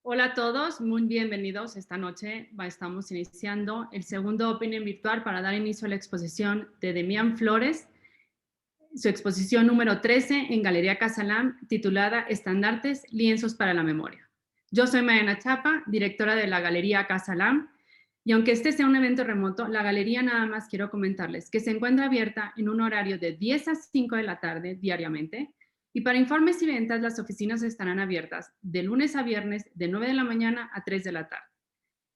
Hola a todos, muy bienvenidos. Esta noche estamos iniciando el segundo Opening virtual para dar inicio a la exposición de Demián Flores, su exposición número 13 en Galería Casalam, titulada Estandartes, lienzos para la memoria. Yo soy Mariana Chapa, directora de la Galería Casalam, y aunque este sea un evento remoto, la galería nada más quiero comentarles que se encuentra abierta en un horario de 10 a 5 de la tarde diariamente, y para informes y ventas las oficinas estarán abiertas de lunes a viernes de 9 de la mañana a 3 de la tarde.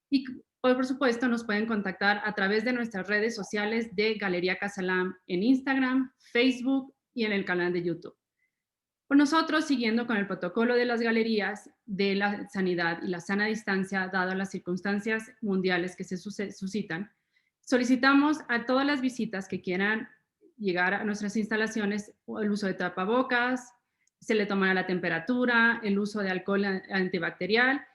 Y por supuesto nos pueden contactar a través de nuestras redes sociales de Galería Casalam en Instagram, Facebook y en el canal de YouTube. Por nosotros, siguiendo con el protocolo de las galerías de la sanidad y la sana distancia, dado las circunstancias mundiales que se suscitan, solicitamos a todas las visitas que quieran llegar a nuestras instalaciones el uso de tapabocas, se le tomará la temperatura, el uso de alcohol antibacterial,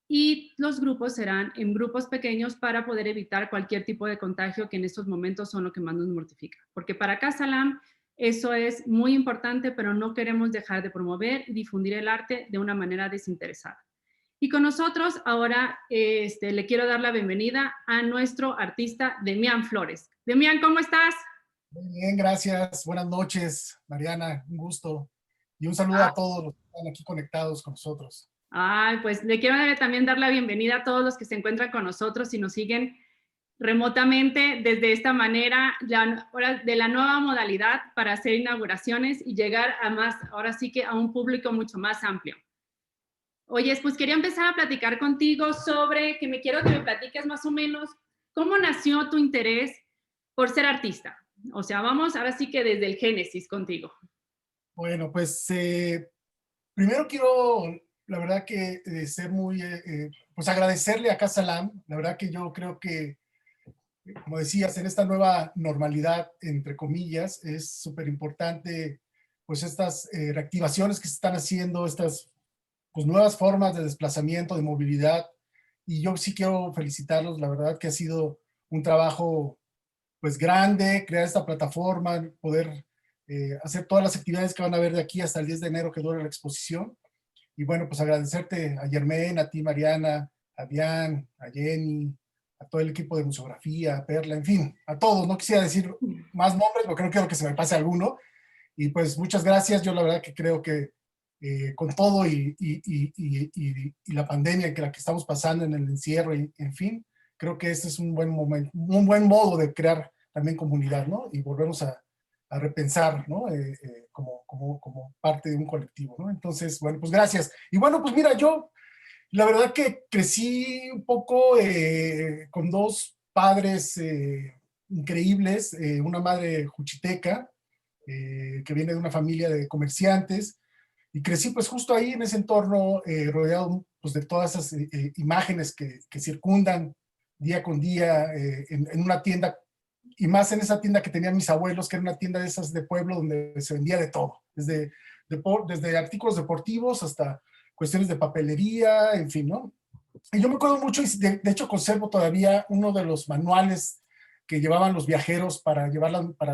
y los grupos serán en grupos pequeños para poder evitar cualquier tipo de contagio que en estos momentos son lo que más nos mortifica. Porque para Casalam eso es muy importante, pero no queremos dejar de promover y difundir el arte de una manera desinteresada. Y con nosotros ahora le quiero dar la bienvenida a nuestro artista Demián Flores. Demián, ¿cómo estás? Muy bien, gracias. Buenas noches, Mariana. Un gusto. Y un saludo a todos los que están aquí conectados con nosotros. Ay, pues le quiero también dar la bienvenida a todos los que se encuentran con nosotros y nos siguen remotamente desde esta manera de la nueva modalidad para hacer inauguraciones y llegar a más, ahora sí que a un público mucho más amplio. Oye, pues quería empezar a platicar contigo sobre quiero que me platiques más o menos cómo nació tu interés por ser artista. O sea, vamos ahora sí que desde el génesis contigo. Bueno, pues primero quiero, la verdad que ser muy, pues agradecerle a Casa Lam. La verdad que yo creo que, como decías, en esta nueva normalidad, entre comillas, es súper importante pues estas reactivaciones que se están haciendo, estas pues nuevas formas de desplazamiento, de movilidad. Y yo sí quiero felicitarlos, la verdad que ha sido un trabajo pues grande, crear esta plataforma, poder hacer todas las actividades que van a ver de aquí hasta el 10 de enero que dura la exposición. Y bueno, pues agradecerte a Germain, a ti Mariana, a Diane, a Jenny, a todo el equipo de museografía, a Perla, en fin, a todos. No quisiera decir más nombres porque no quiero que se me pase alguno. Y pues muchas gracias. Yo la verdad que creo que con todo y la pandemia que la que estamos pasando en el encierro, y en fin, creo que este es un buen momento, un buen modo de crear también comunidad, ¿no? Y volvernos a repensar, ¿no? Como parte de un colectivo, ¿no? Entonces, bueno, pues gracias. Y bueno, pues mira, yo la verdad que crecí un poco con dos padres increíbles, una madre juchiteca, que viene de una familia de comerciantes, y crecí pues justo ahí en ese entorno, rodeado pues de todas esas imágenes que circundan día con día en una tienda, y más en esa tienda que tenían mis abuelos, que era una tienda de esas de pueblo donde se vendía de todo, desde artículos deportivos hasta cuestiones de papelería, en fin, ¿no? Y yo me acuerdo mucho, y de hecho conservo todavía uno de los manuales que llevaban los viajeros para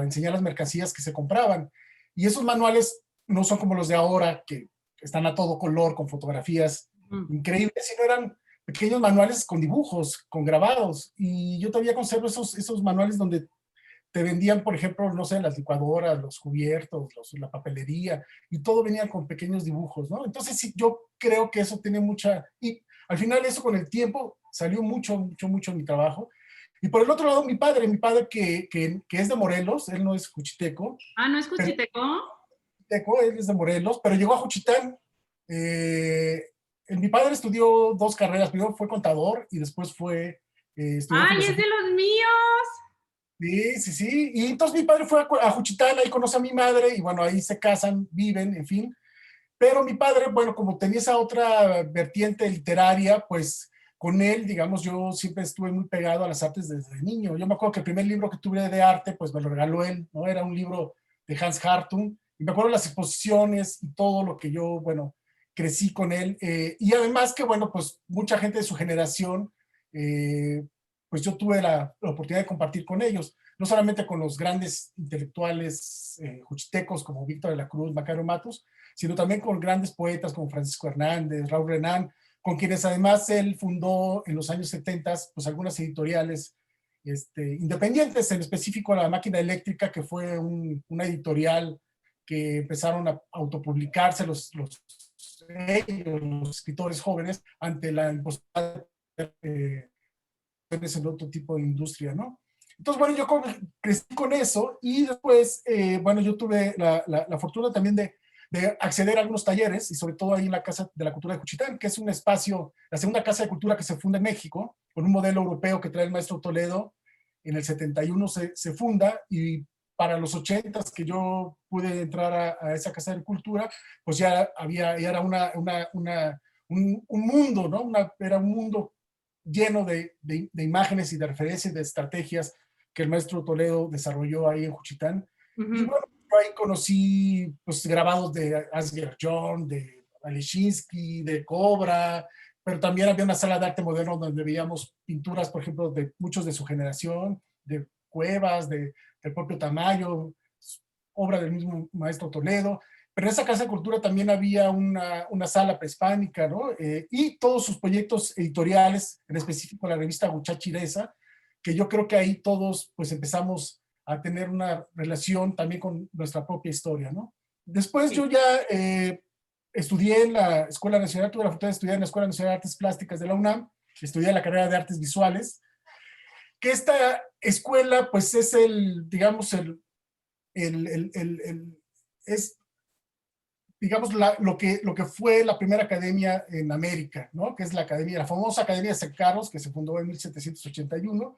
enseñar las mercancías que se compraban. Y esos manuales no son como los de ahora, que están a todo color, con fotografías increíbles, sino eran pequeños manuales con dibujos, con grabados. Y yo todavía conservo esos manuales donde te vendían, por ejemplo, no sé, las licuadoras, los cubiertos, la papelería, y todo venía con pequeños dibujos, ¿no? Entonces sí, yo creo que eso tiene mucha... Y al final eso con el tiempo salió mucho en mi trabajo. Y por el otro lado, mi padre que es de Morelos, él no es juchiteco. Ah, ¿no es Pero Cuchiteco? él es de Morelos, pero llegó a Juchitán. Mi padre estudió dos carreras, primero fue contador y después estudió ¡Ay, es filosofía. de los míos! Sí. Y entonces mi padre fue a Juchitán, ahí conoce a mi madre y bueno, ahí se casan, viven, en fin. Pero mi padre, bueno, como tenía esa otra vertiente literaria, pues con él, digamos, yo siempre estuve muy pegado a las artes desde niño. Yo me acuerdo que el primer libro que tuve de arte, pues me lo regaló él, ¿no? Era un libro de Hans Hartung. Y me acuerdo las exposiciones y todo lo que yo, bueno, crecí con él. Y además que, bueno, pues mucha gente de su generación, pues yo tuve la oportunidad de compartir con ellos, no solamente con los grandes intelectuales juchitecos como Víctor de la Cruz, Macario Matus, sino también con grandes poetas como Francisco Hernández, Raúl Renán, con quienes además él fundó en los años 70 pues algunas editoriales independientes, en específico La Máquina Eléctrica, que fue una editorial que empezaron a autopublicarse los escritores jóvenes ante la imposibilidad en otro tipo de industria, ¿no? Entonces, bueno, yo crecí con eso y después, bueno, yo tuve la fortuna también de acceder a algunos talleres y sobre todo ahí en la Casa de la Cultura de Juchitán, que es un espacio, la segunda casa de cultura que se funda en México, con un modelo europeo que trae el maestro Toledo. En el 71 se funda y para los 80 que yo pude entrar a esa casa de cultura, pues ya era un mundo, ¿no? Era un mundo lleno de imágenes y de referencias, de estrategias que el maestro Toledo desarrolló ahí en Juchitán. Y bueno, yo ahí conocí pues, grabados de Asger Jorn, de Alechinsky, de Cobra, pero también había una sala de arte moderno donde veíamos pinturas, por ejemplo, de muchos de su generación, de Cuevas, del propio Tamayo, obra del mismo maestro Toledo. Pero en esa Casa de Cultura también había una sala prehispánica, ¿no? Y todos sus proyectos editoriales, en específico la revista Guchachiresa, que yo creo que ahí todos pues empezamos a tener una relación también con nuestra propia historia, ¿no? Después yo ya estudié en la Escuela Nacional, tuve la fortuna de estudiar en la Escuela Nacional de Artes Plásticas de la UNAM, estudié la carrera de Artes Visuales, que esta escuela pues es digamos, es digamos, lo que fue la primera academia en América, ¿no? Que es la famosa Academia de San Carlos, que se fundó en 1781,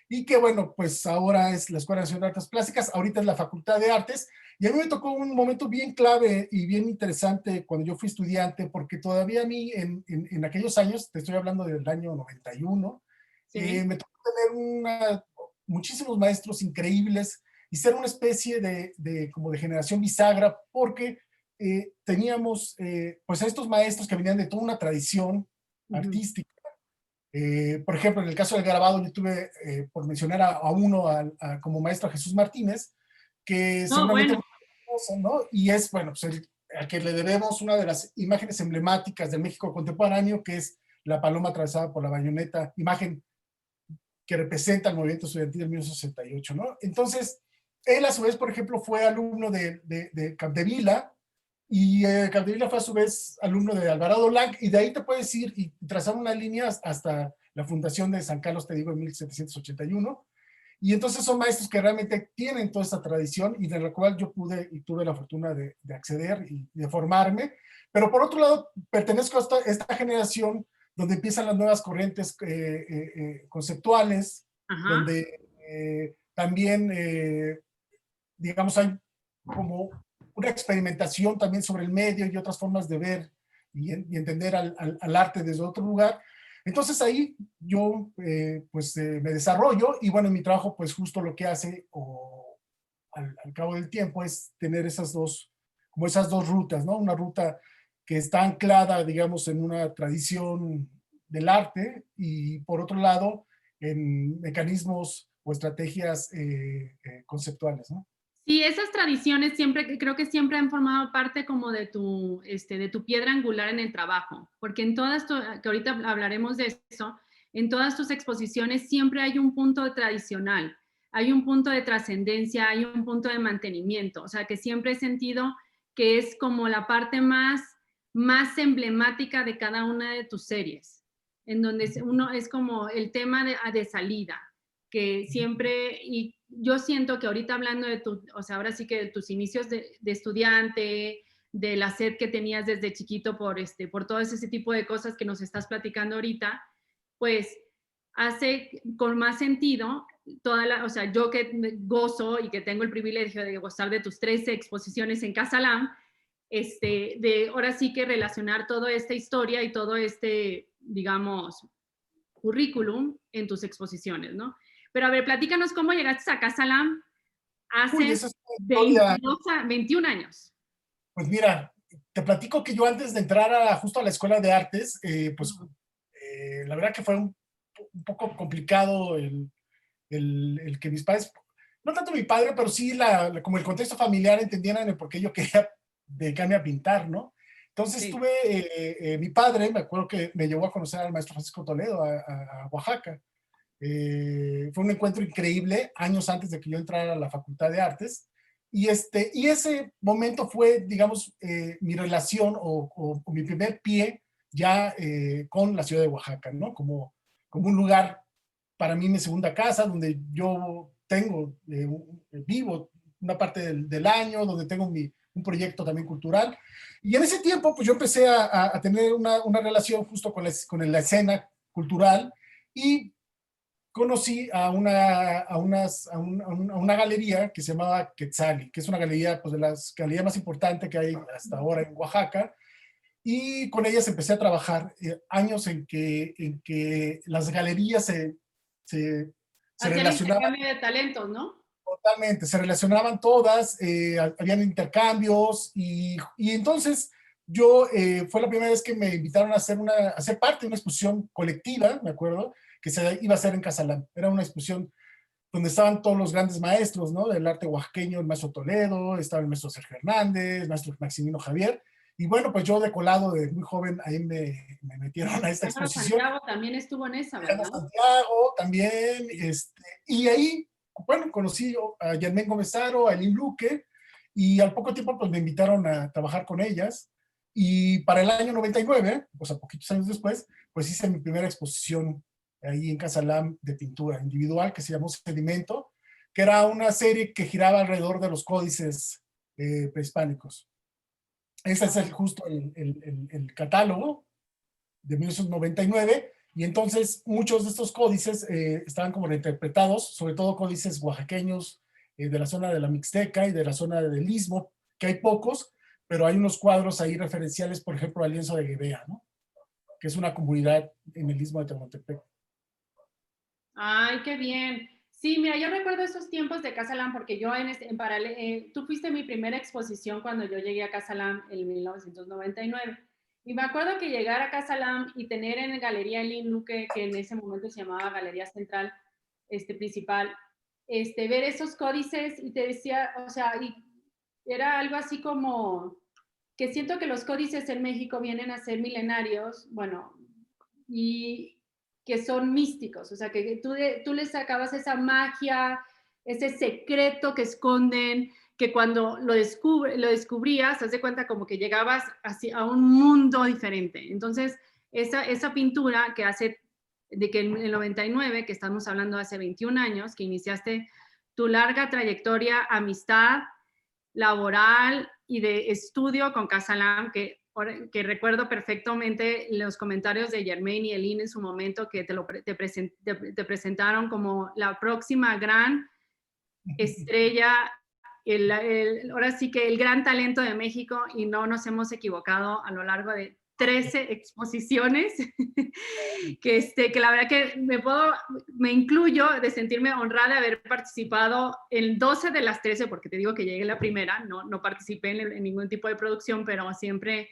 y que, bueno, pues ahora es la Escuela Nacional de Artes Plásticas, ahorita es la Facultad de Artes, y a mí me tocó un momento bien clave y bien interesante cuando yo fui estudiante, porque todavía a mí, en aquellos años, te estoy hablando del año 91, sí. me tocó tener muchísimos maestros increíbles y ser una especie como de generación bisagra, porque teníamos pues a estos maestros que venían de toda una tradición artística. Por ejemplo, en el caso del grabado, yo tuve, por mencionar a uno, como maestro a Jesús Martínez, que No, seguramente bueno. es muy famoso, ¿no? Y es, bueno, pues a que le debemos una de las imágenes emblemáticas del México contemporáneo, que es la paloma atravesada por la bayoneta, imagen que representa el movimiento estudiantil de 1968, ¿no? Entonces, él a su vez, por ejemplo, fue alumno de Capdevila, y Capdevila fue a su vez alumno de Alvarado Lang, y de ahí te puedes ir y trazar una línea hasta la fundación de San Carlos, te digo, en 1781. Y entonces son maestros que realmente tienen toda esta tradición y de la cual yo pude y tuve la fortuna de acceder y de formarme. Pero por otro lado, pertenezco a esta generación donde empiezan las nuevas corrientes conceptuales, Ajá. donde también, digamos, hay como una experimentación también sobre el medio y otras formas de ver y entender al arte desde otro lugar. Entonces ahí yo pues me desarrollo y bueno, en mi trabajo pues justo lo que hace al cabo del tiempo es tener como esas dos rutas, ¿no? Una ruta que está anclada, digamos, en una tradición del arte y por otro lado en mecanismos o estrategias conceptuales, ¿no? Sí, esas tradiciones siempre, creo que siempre han formado parte como de tu piedra angular en el trabajo, porque en todas, que ahorita hablaremos de eso, en todas tus exposiciones siempre hay un punto tradicional, hay un punto de trascendencia, hay un punto de mantenimiento, o sea que siempre he sentido que es como la parte más emblemática de cada una de tus series, en donde uno es como el tema de salida, que siempre, y yo siento que ahorita hablando o sea, ahora sí que de tus inicios de estudiante, de la sed que tenías desde chiquito por todo ese tipo de cosas que nos estás platicando ahorita, pues hace con más sentido o sea, yo que gozo y que tengo el privilegio de gozar de tus 13 exposiciones en Casa Lam, de ahora sí que relacionar toda esta historia y todo digamos, currículum en tus exposiciones, ¿no? Pero a ver, platícanos cómo llegaste a Casa Lam Uy, hace esa es una historia. 21 años. Pues mira, te platico que yo antes de entrar justo a la escuela de artes, pues la verdad que fue un poco complicado el que mis padres, no tanto mi padre, pero sí como el contexto familiar entendieran el por qué yo quería dedicarme a pintar, ¿no? Entonces Sí. tuve, mi padre, me acuerdo que me llevó a conocer al maestro Francisco Toledo a Oaxaca. Fue un encuentro increíble, años antes de que yo entrara a la Facultad de Artes. Y ese momento fue, digamos, mi relación o mi primer pie ya con la ciudad de Oaxaca, ¿no? Como un lugar para mí, mi segunda casa, donde yo tengo, vivo una parte del año, donde tengo un proyecto también cultural. Y en ese tiempo, pues yo empecé a tener una relación justo con la escena cultural y conocí a una galería que se llamaba Quetzali, que es una galería, pues de las galerías más importantes que hay hasta ahora en Oaxaca. Y con ellas empecé a trabajar años en que las galerías se Hacia el relacionaban intercambio de talentos, ¿no? totalmente, se relacionaban todas, habían intercambios y entonces yo, fue la primera vez que me invitaron a ser parte de una exposición colectiva, me acuerdo, que se iba a hacer en Casalán. Era una exposición donde estaban todos los grandes maestros, ¿no? Del arte oaxaqueño, el maestro Toledo, estaba el maestro Sergio Hernández, el maestro Maximino Javier. Y bueno, pues yo de colado, de muy joven, ahí me metieron a esta Álvaro exposición. Santiago también estuvo en esa, Fernando ¿verdad? Santiago también, y ahí, bueno, conocí a Yanmen Gómez Aro, a Elin Luque, y al poco tiempo pues me invitaron a trabajar con ellas, y para el año 99, pues a poquitos años después, pues hice mi primera exposición ahí en Casalam de pintura individual, que se llamó Sedimento, que era una serie que giraba alrededor de los códices prehispánicos. Ese es justo el catálogo de 1999, y entonces muchos de estos códices estaban como reinterpretados, sobre todo códices oaxaqueños de la zona de la Mixteca y de la zona del Istmo, que hay pocos, pero hay unos cuadros ahí referenciales, por ejemplo, al lienzo de Guevea, ¿no? Que es una comunidad en el Istmo de Tehuantepec. Ay, qué bien. Sí, mira, yo recuerdo esos tiempos de Casa Lam porque yo en paralelo, tú fuiste mi primera exposición cuando yo llegué a Casa Lam en 1999. Y me acuerdo que llegar a Casa Lam y tener en Galería Elin Luque, que en ese momento se llamaba Galería Central Principal, ver esos códices y te decía, o sea, y era algo así como que siento que los códices en México vienen a ser milenarios, bueno, y que son místicos, o sea, que tú les sacabas esa magia, ese secreto que esconden, que cuando lo descubrías, haz de cuenta como que llegabas así a un mundo diferente. Entonces, esa pintura que hace, de que en el 99, que estamos hablando hace 21 años, que iniciaste tu larga trayectoria, amistad, laboral y de estudio con Casalam, que recuerdo perfectamente los comentarios de Germain y Elin en su momento, que te presentaron como la próxima gran estrella, ahora sí que el gran talento de México, y no nos hemos equivocado a lo largo de 13 exposiciones, que la verdad que me incluyo de sentirme honrada de haber participado en 12 de las 13, porque te digo que llegué la primera, no participé en ningún tipo de producción, pero siempre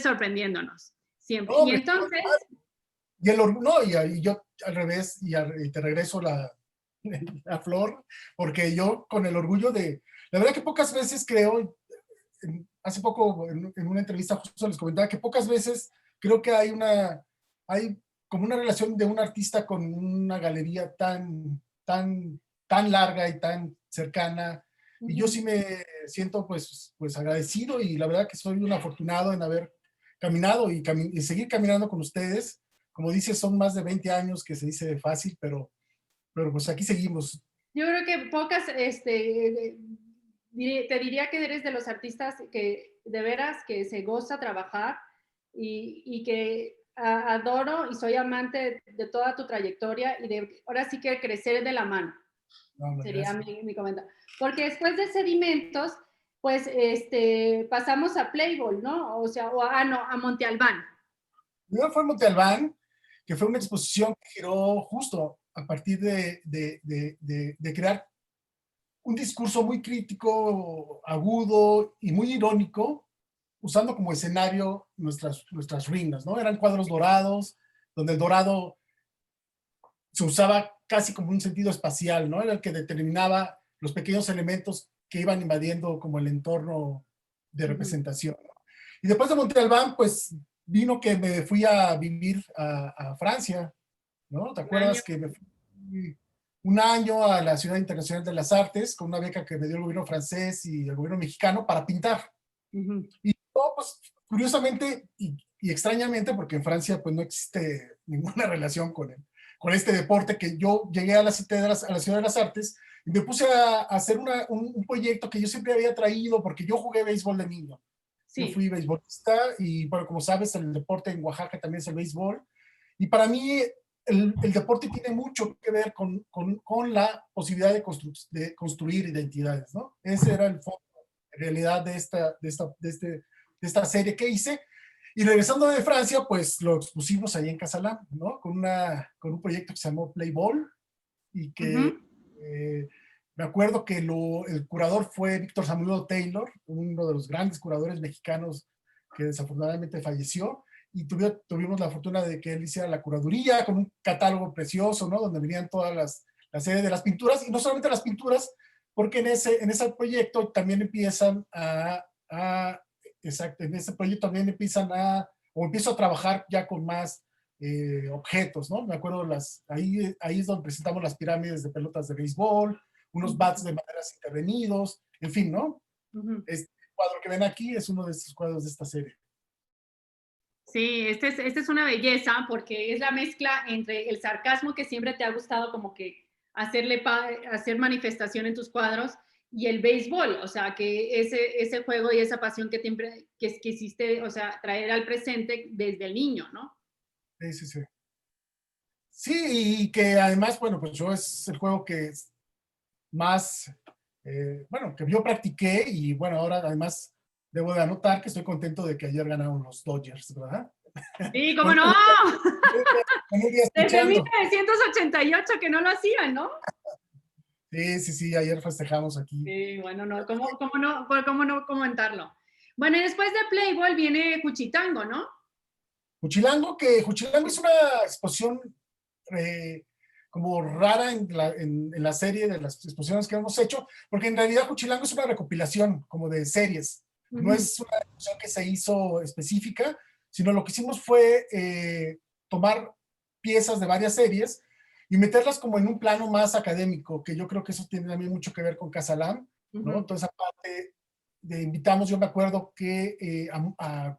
sorprendiéndonos, siempre. No, Y hombre, entonces, y el orgullo, y yo al revés, y te regreso la flor, porque yo con el orgullo la verdad que pocas veces creo, hace poco en una entrevista justo les comentaba que pocas veces creo que hay como una relación de un artista con una galería tan larga y tan cercana, y yo sí me siento pues agradecido, y la verdad que soy un afortunado en haber caminado y seguir caminando con ustedes. Como dices, son más de 20 años, que se dice fácil, pero pues aquí seguimos. yo creo que pocas, te diría que eres de los artistas que de veras que se goza trabajar y que adoro y soy amante de toda tu trayectoria y ahora sí que crecer de la mano, No, sería gracias. mi comentario. Porque después de Sedimentos, pues pasamos a Playboy, ¿no? O sea, no, a Monte Albán. Primero fue Monte Albán, que fue una exposición que giró justo a partir de crear un discurso muy crítico, agudo y muy irónico, usando como escenario nuestras ruinas, ¿no? Eran cuadros dorados, donde el dorado se usaba casi como un sentido espacial, ¿no? Era el que determinaba los pequeños elementos que iban invadiendo como el entorno de representación, ¿no? Y después de Montalbán, pues vino que me fui a vivir a Francia, ¿no? ¿Te Un año. acuerdas que me fui un año a la Ciudad Internacional de las Artes con una beca que me dio el gobierno francés y el gobierno mexicano para pintar? Ujú. Y no, pues, curiosamente y extrañamente, porque en Francia pues no existe ninguna relación con este deporte, que yo llegué a la Ciudad de las Artes y me puse a hacer un proyecto que yo siempre había traído, porque yo jugué béisbol de niño. Yo Sí. fui beisbolista y, bueno, como sabes, el deporte en Oaxaca también es el béisbol. Y para mí el deporte tiene mucho que ver con la posibilidad de construir identidades, ¿no? Ese era el fondo, en realidad, de esta serie que hice. Y regresando de Francia, pues lo expusimos ahí en Casalam, ¿no? Con un proyecto que se llamó Play Ball y que Ujú. me acuerdo que el curador fue Víctor Samuel Taylor, uno de los grandes curadores mexicanos que desafortunadamente falleció, y tuvimos la fortuna de que él hiciera la curaduría con un catálogo precioso, ¿no? Donde venían todas la serie de las pinturas, y no solamente las pinturas, porque en ese proyecto también empiezan exacto, en ese proyecto también o empiezo a trabajar ya con más objetos, ¿no? Me acuerdo, ahí es donde presentamos las pirámides de pelotas de béisbol, unos bats de maderas intervenidos, en fin, ¿no? Ujú. Este cuadro que ven aquí es uno de estos cuadros de esta serie. Sí, este es una belleza porque es la mezcla entre el sarcasmo que siempre te ha gustado como que hacer manifestación en tus cuadros y el béisbol, o sea, que ese juego y esa pasión que hiciste, o sea, traer al presente desde el niño, ¿no? Sí, sí, sí. Sí, y que además, bueno, pues yo es el juego que es más, bueno, que yo practiqué y bueno, ahora además debo de anotar que estoy contento de que ayer ganaron los Dodgers, ¿verdad? Sí, cómo Con no, un día desde escuchando. 1988 que no lo hacían, ¿no? Sí, sí, sí, ayer festejamos aquí. Sí, bueno, no, cómo no comentarlo? Bueno, y después de Playboy viene Cuchitango, ¿no? Juchilango es una exposición eh, como rara en la serie de las exposiciones que hemos hecho, porque en realidad Juchilango es una recopilación como de series, no Ujú. es una exposición que se hizo específica, sino lo que hicimos fue tomar piezas de varias series y meterlas como en un plano más académico, que yo creo que eso tiene también mucho que ver con Casalam, ¿no? Ujú. Toda esa parte invitamos, yo me acuerdo que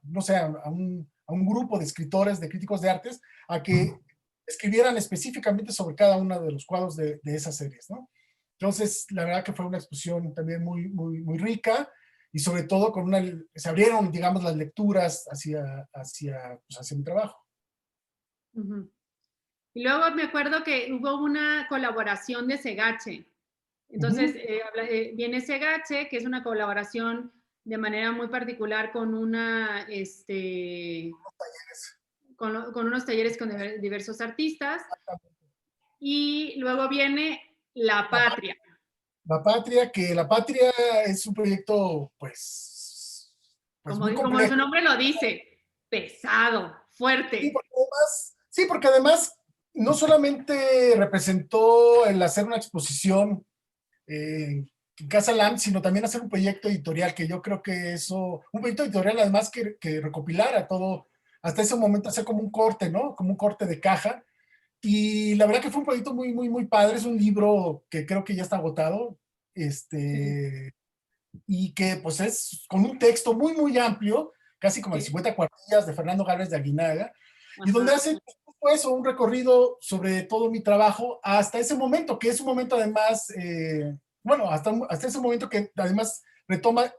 no sé, a un grupo de escritores, de críticos de artes, a que escribieran específicamente sobre cada uno de los cuadros de esas series, ¿no? Entonces, la verdad que fue una exposición también muy, muy, muy rica y sobre todo se abrieron, digamos, las lecturas hacia mi trabajo. Ujú. Y luego me acuerdo que hubo una colaboración de Segache. Entonces, Ujú. viene Segache, que es una colaboración de manera muy particular con con unos talleres con diversos artistas. Y luego viene La La, Patria. la Patria es un proyecto, pues muy Como su complejo. nombre lo dice, pesado, Sí, fuerte. porque además no solamente representó el hacer una exposición en Casa Lam, sino también hacer un proyecto editorial, que yo creo que un proyecto editorial además que recopilara todo, hasta ese momento hacer como un corte, ¿no? Como un corte de caja. Y la verdad que fue un proyecto muy, muy, muy padre. Es un libro que creo que ya está agotado, Sí, y que pues es con un texto muy, muy amplio, casi como de sí. 50 cuartillas de Fernando Gálvez de Aguinaga, y donde Ajá. hace pues, un recorrido sobre todo mi trabajo hasta ese momento, que es un momento además, bueno, hasta ese momento que además retoma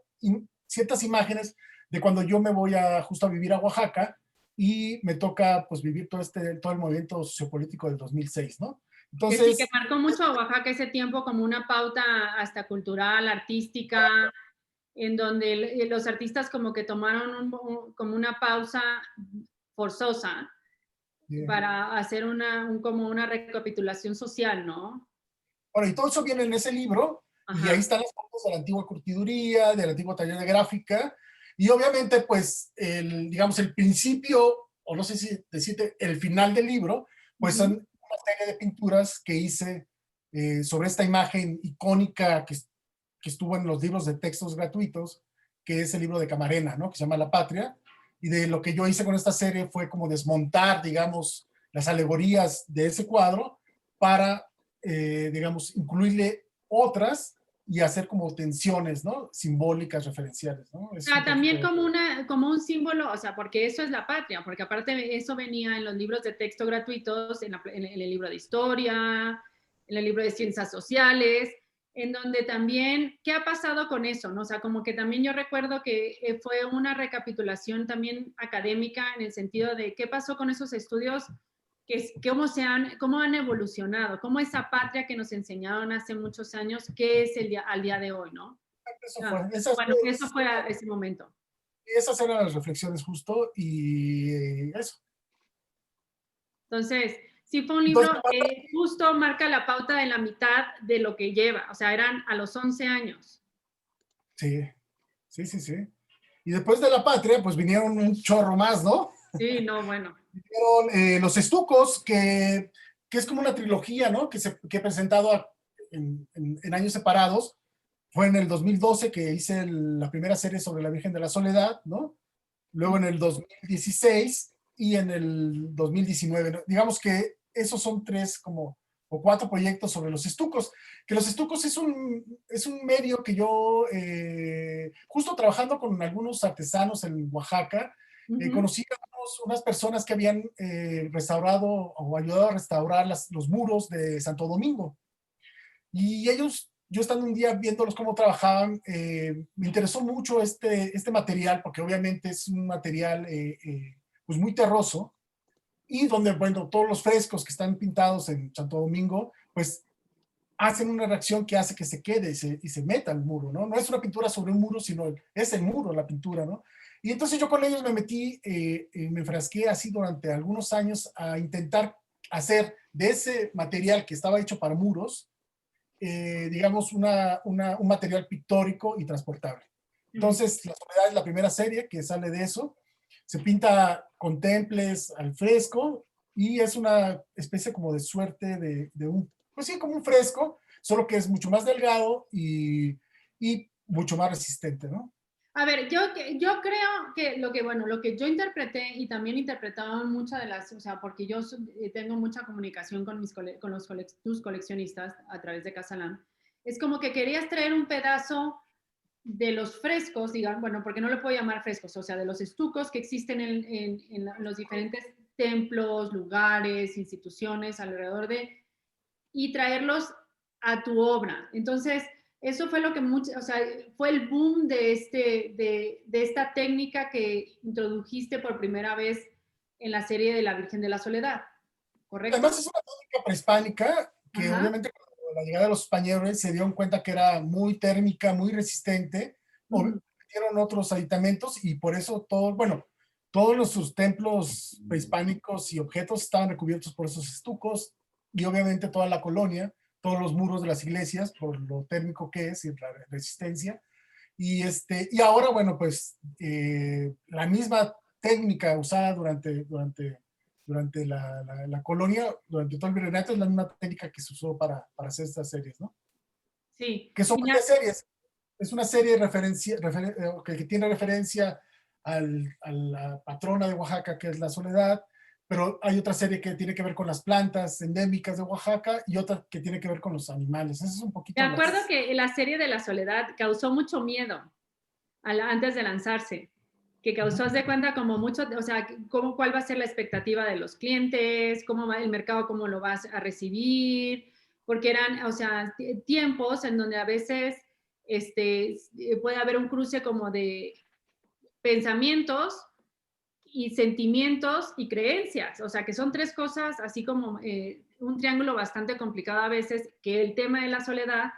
ciertas imágenes de cuando yo me voy justo a vivir a Oaxaca y me toca pues vivir todo el movimiento sociopolítico del 2006, ¿no? Que sí, que Entonces, marcó mucho a Oaxaca ese tiempo como una pauta hasta cultural, artística, en donde los artistas como que tomaron como una pausa forzosa para hacer como una recapitulación social, ¿no? bueno, y todo eso viene en ese libro, y ahí Ajá. están las fotos de la antigua curtiduría, del antiguo taller de gráfica, y obviamente, pues, digamos, el principio, o no sé si decirte, el final del libro, pues son Ujú. una serie de pinturas que hice sobre esta imagen icónica que estuvo en los libros de textos gratuitos, que es el libro de Camarena, ¿no? Que se llama La Patria, y de lo que yo hice con esta serie fue como desmontar, digamos, las alegorías de ese cuadro para, digamos, incluirle otras y hacer como tensiones, ¿no? Simbólicas, referenciales, ¿no? Es un También poquito... como un símbolo, o sea, porque eso es la patria, porque aparte eso venía en los libros de texto gratuitos, en el libro de historia, en el libro de ciencias sociales, en donde también, ¿qué ha pasado con eso? ¿No? O sea, como que también yo recuerdo que fue una recapitulación también académica en el sentido de qué pasó con esos estudios, cómo han evolucionado, cómo esa patria que nos enseñaron hace muchos años, qué es al día de hoy, ¿no? Eso fue, esas, Bueno, eso fue a ese momento. esas eran las reflexiones justo y eso. Entonces, sí fue un libro Entonces, que justo marca la pauta de la mitad de lo que lleva, o sea, eran a los 11 años. sí, sí, sí, sí. Y después de La Patria, pues vinieron un chorro más, ¿no? Sí, no, bueno. Vinieron Los Estucos, que es como una trilogía, ¿no? Que he presentado en años separados. Fue en el 2012 que hice la primera serie sobre la Virgen de la Soledad, ¿no? Luego en el 2016 y en el 2019, ¿no? Digamos que esos son tres como o cuatro proyectos sobre los estucos, que los estucos es un medio que yo, justo trabajando con algunos artesanos en Oaxaca, conocí a unas personas que habían restaurado o ayudado a restaurar los muros de Santo Domingo. Y ellos, yo estando un día viéndolos cómo trabajaban, me interesó mucho este material, porque obviamente es un material pues muy terroso, y donde, bueno, todos los frescos que están pintados en Santo Domingo, pues hacen una reacción que hace que se quede y se meta al muro, ¿no? No es una pintura sobre un muro, sino es el muro, la pintura, ¿no? Y entonces yo con ellos me metí, me enfrasqué así durante algunos años a intentar hacer de ese material que estaba hecho para muros, digamos, un material pictórico y transportable. Entonces, La Soledad es la primera serie que sale de eso. Se pinta con temples al fresco y es una especie como de suerte de un, pues sí, como un fresco, solo que es mucho más delgado y mucho más resistente, ¿no? A ver, yo creo que bueno, lo que yo interpreté y también interpretaban muchas de las, o sea, porque yo tengo mucha comunicación con tus coleccionistas a través de Casalam, es como que querías traer un pedazo de los frescos, digan, bueno, porque no le puedo llamar frescos, o sea, de los estucos que existen en los diferentes templos, lugares, instituciones alrededor de, y traerlos a tu obra. Entonces, eso fue lo que o sea, fue el boom de esta técnica que introdujiste por primera vez en la serie de La Virgen de la Soledad, ¿correcto? Además es una técnica prehispánica que Ajá. obviamente con la llegada de los españoles se dieron cuenta que era muy térmica, muy resistente, o metieron otros aditamentos y por eso todo, bueno, todos sus templos prehispánicos y objetos estaban recubiertos por esos estucos y obviamente toda la colonia, todos los muros de las iglesias por lo térmico que es y la resistencia. Y ahora, bueno, pues la misma técnica usada durante la colonia, durante todo el virreinato, es la misma técnica que se usó para hacer estas series, ¿no? Sí. Que son Y varias series. Es una serie que tiene referencia a la patrona de Oaxaca, que es la Soledad, pero hay otra serie que tiene que ver con las plantas endémicas de Oaxaca y otra que tiene que ver con los animales. Esas es un me poquito acuerdo las... que la serie de La Soledad causó mucho miedo antes de lanzarse, que causó, haz de cuenta, como mucho, o sea, cuál va a ser la expectativa de los clientes, cómo va el mercado, cómo lo vas a recibir, porque eran, o sea, tiempos en donde a veces puede haber un cruce como de pensamientos y sentimientos y creencias, o sea, que son tres cosas, así como un triángulo bastante complicado a veces, que el tema de la soledad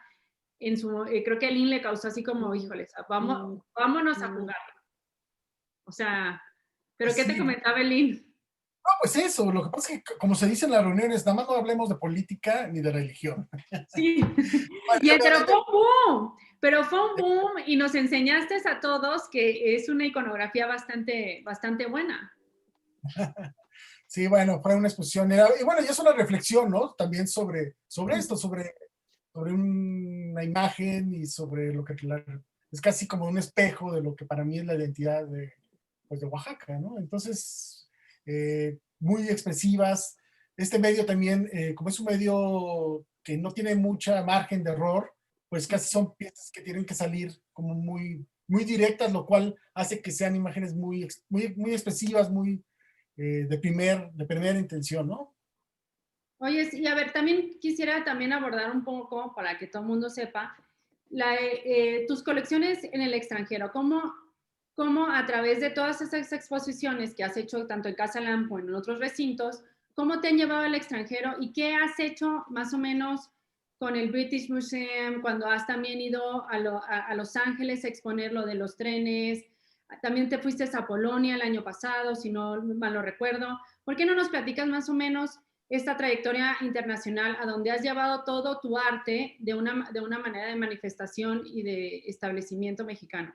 creo que a Lynn le causó así como, híjoles, vámonos a jugar. O sea, ¿pero Pues qué te sí, comentaba Lynn? no, pues eso, lo que pasa es que, como se dice en las reuniones, nada más no hablemos de política ni de religión. Sí, Bueno, y pero obviamente, fue un boom, y nos enseñaste a todos que es una iconografía bastante buena. sí, bueno, fue una exposición. Y bueno, y es una reflexión, ¿no? También sobre esto, sobre una imagen y sobre lo que es casi como un espejo de lo que para mí es la identidad de, pues de Oaxaca, ¿no? Entonces, muy expresivas. Este medio también, como es un medio que no tiene mucha margen de error, pues casi son piezas que tienen que salir como muy, muy directas, lo cual hace que sean imágenes muy, muy, muy expresivas, muy de primera intención, ¿no? Oye, y a ver, también quisiera también abordar un poco, para que todo el mundo sepa, tus colecciones en el extranjero. ¿Cómo a través de todas esas exposiciones que has hecho tanto en Casa Lampo como en otros recintos, cómo te han llevado al extranjero y qué has hecho más o menos con el British Museum cuando has también ido a Los Ángeles a exponer lo de los trenes? También te fuiste a Polonia el año pasado, si no mal lo recuerdo. ¿Por qué no nos platicas más o menos esta trayectoria internacional a donde has llevado todo tu arte de una manera de manifestación y de establecimiento mexicano?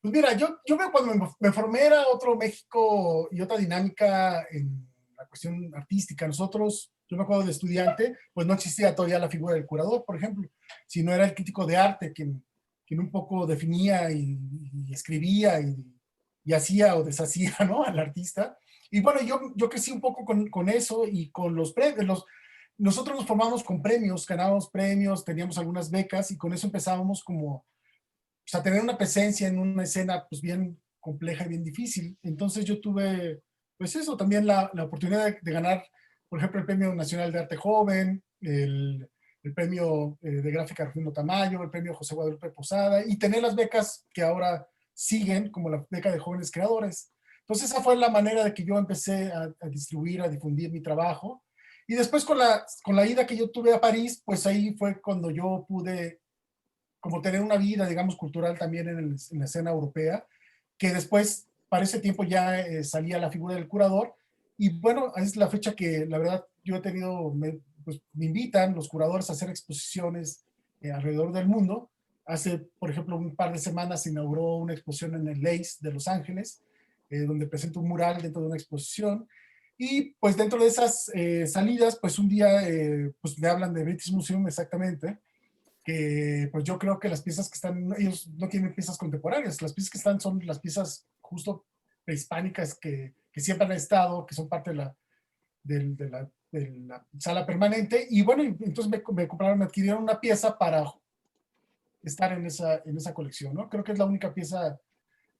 Pues mira, yo veo cuando me formé era otro México y otra dinámica en la cuestión artística. Nosotros, yo me acuerdo de estudiante, pues no existía todavía la figura del curador, por ejemplo, sino era el crítico de arte quien un poco definía y escribía y hacía o deshacía, ¿no? Al artista. Y bueno, yo crecí un poco con eso y con los premios. Nosotros nos formamos con premios, ganábamos premios, teníamos algunas becas y con eso empezábamos como pues, a tener una presencia en una escena pues bien compleja y bien difícil. Entonces yo tuve, pues eso, también la oportunidad de ganar, por ejemplo, el Premio Nacional de Arte Joven, el Premio de Gráfica Rufino Tamayo, el Premio José Guadalupe Posada, y tener las becas que ahora siguen, como la beca de jóvenes creadores. Entonces esa fue la manera de que yo empecé a distribuir, a difundir mi trabajo. Y después con la ida que yo tuve a París, pues ahí fue cuando yo pude como tener una vida, digamos, cultural también en la escena europea, que después, para ese tiempo ya salía la figura del curador, y bueno, es la fecha que la verdad yo he tenido, pues, me invitan los curadores a hacer exposiciones alrededor del mundo. Hace, por ejemplo, un par de semanas se inauguró una exposición en el LACE de Los Ángeles, donde presento un mural dentro de una exposición, y pues dentro de esas salidas, pues un día pues me hablan de British Museum exactamente, que pues yo creo que las piezas que están, ellos no tienen piezas contemporáneas, las piezas que están son las piezas justo prehispánicas que siempre han estado, que son parte de la sala permanente, y bueno, entonces me compraron, me adquirieron una pieza para estar en esa colección, ¿no? Creo que es la única pieza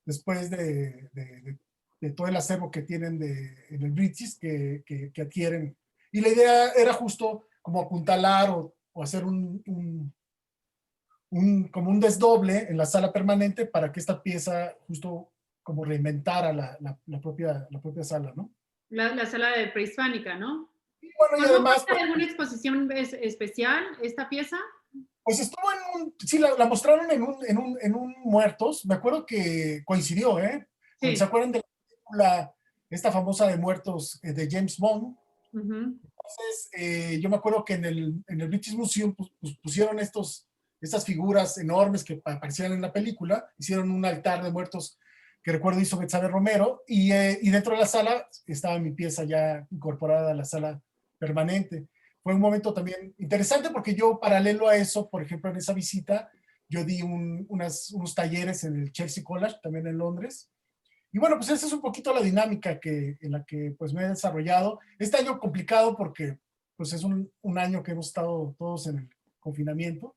después de todo el acervo que tienen en el British que adquieren. Y la idea era justo como apuntalar o hacer como un desdoble en la sala permanente para que esta pieza justo como reinventara la propia sala, ¿no? La sala de prehispánica, ¿no? Y bueno, y ¿Formó además, parte pues, de alguna exposición especial esta pieza? pues estuvo sí, la mostraron en un Muertos, me acuerdo que coincidió, ¿eh? Cuando se Sí. acuerdan de la película, esta famosa de Muertos de James Bond, Uh-huh. entonces yo me acuerdo que en el British Museum pues, pusieron estas figuras enormes que aparecían en la película, hicieron un altar de muertos que recuerdo hizo Betsabe Romero, y dentro de la sala estaba mi pieza ya incorporada a la sala permanente. Fue un momento también interesante porque yo, paralelo a eso, por ejemplo, en esa visita, yo di unos talleres en el Chelsea College, también en Londres. Y bueno, pues esa es un poquito la dinámica en la que pues me he desarrollado. Este año complicado porque pues es un año que hemos estado todos en el confinamiento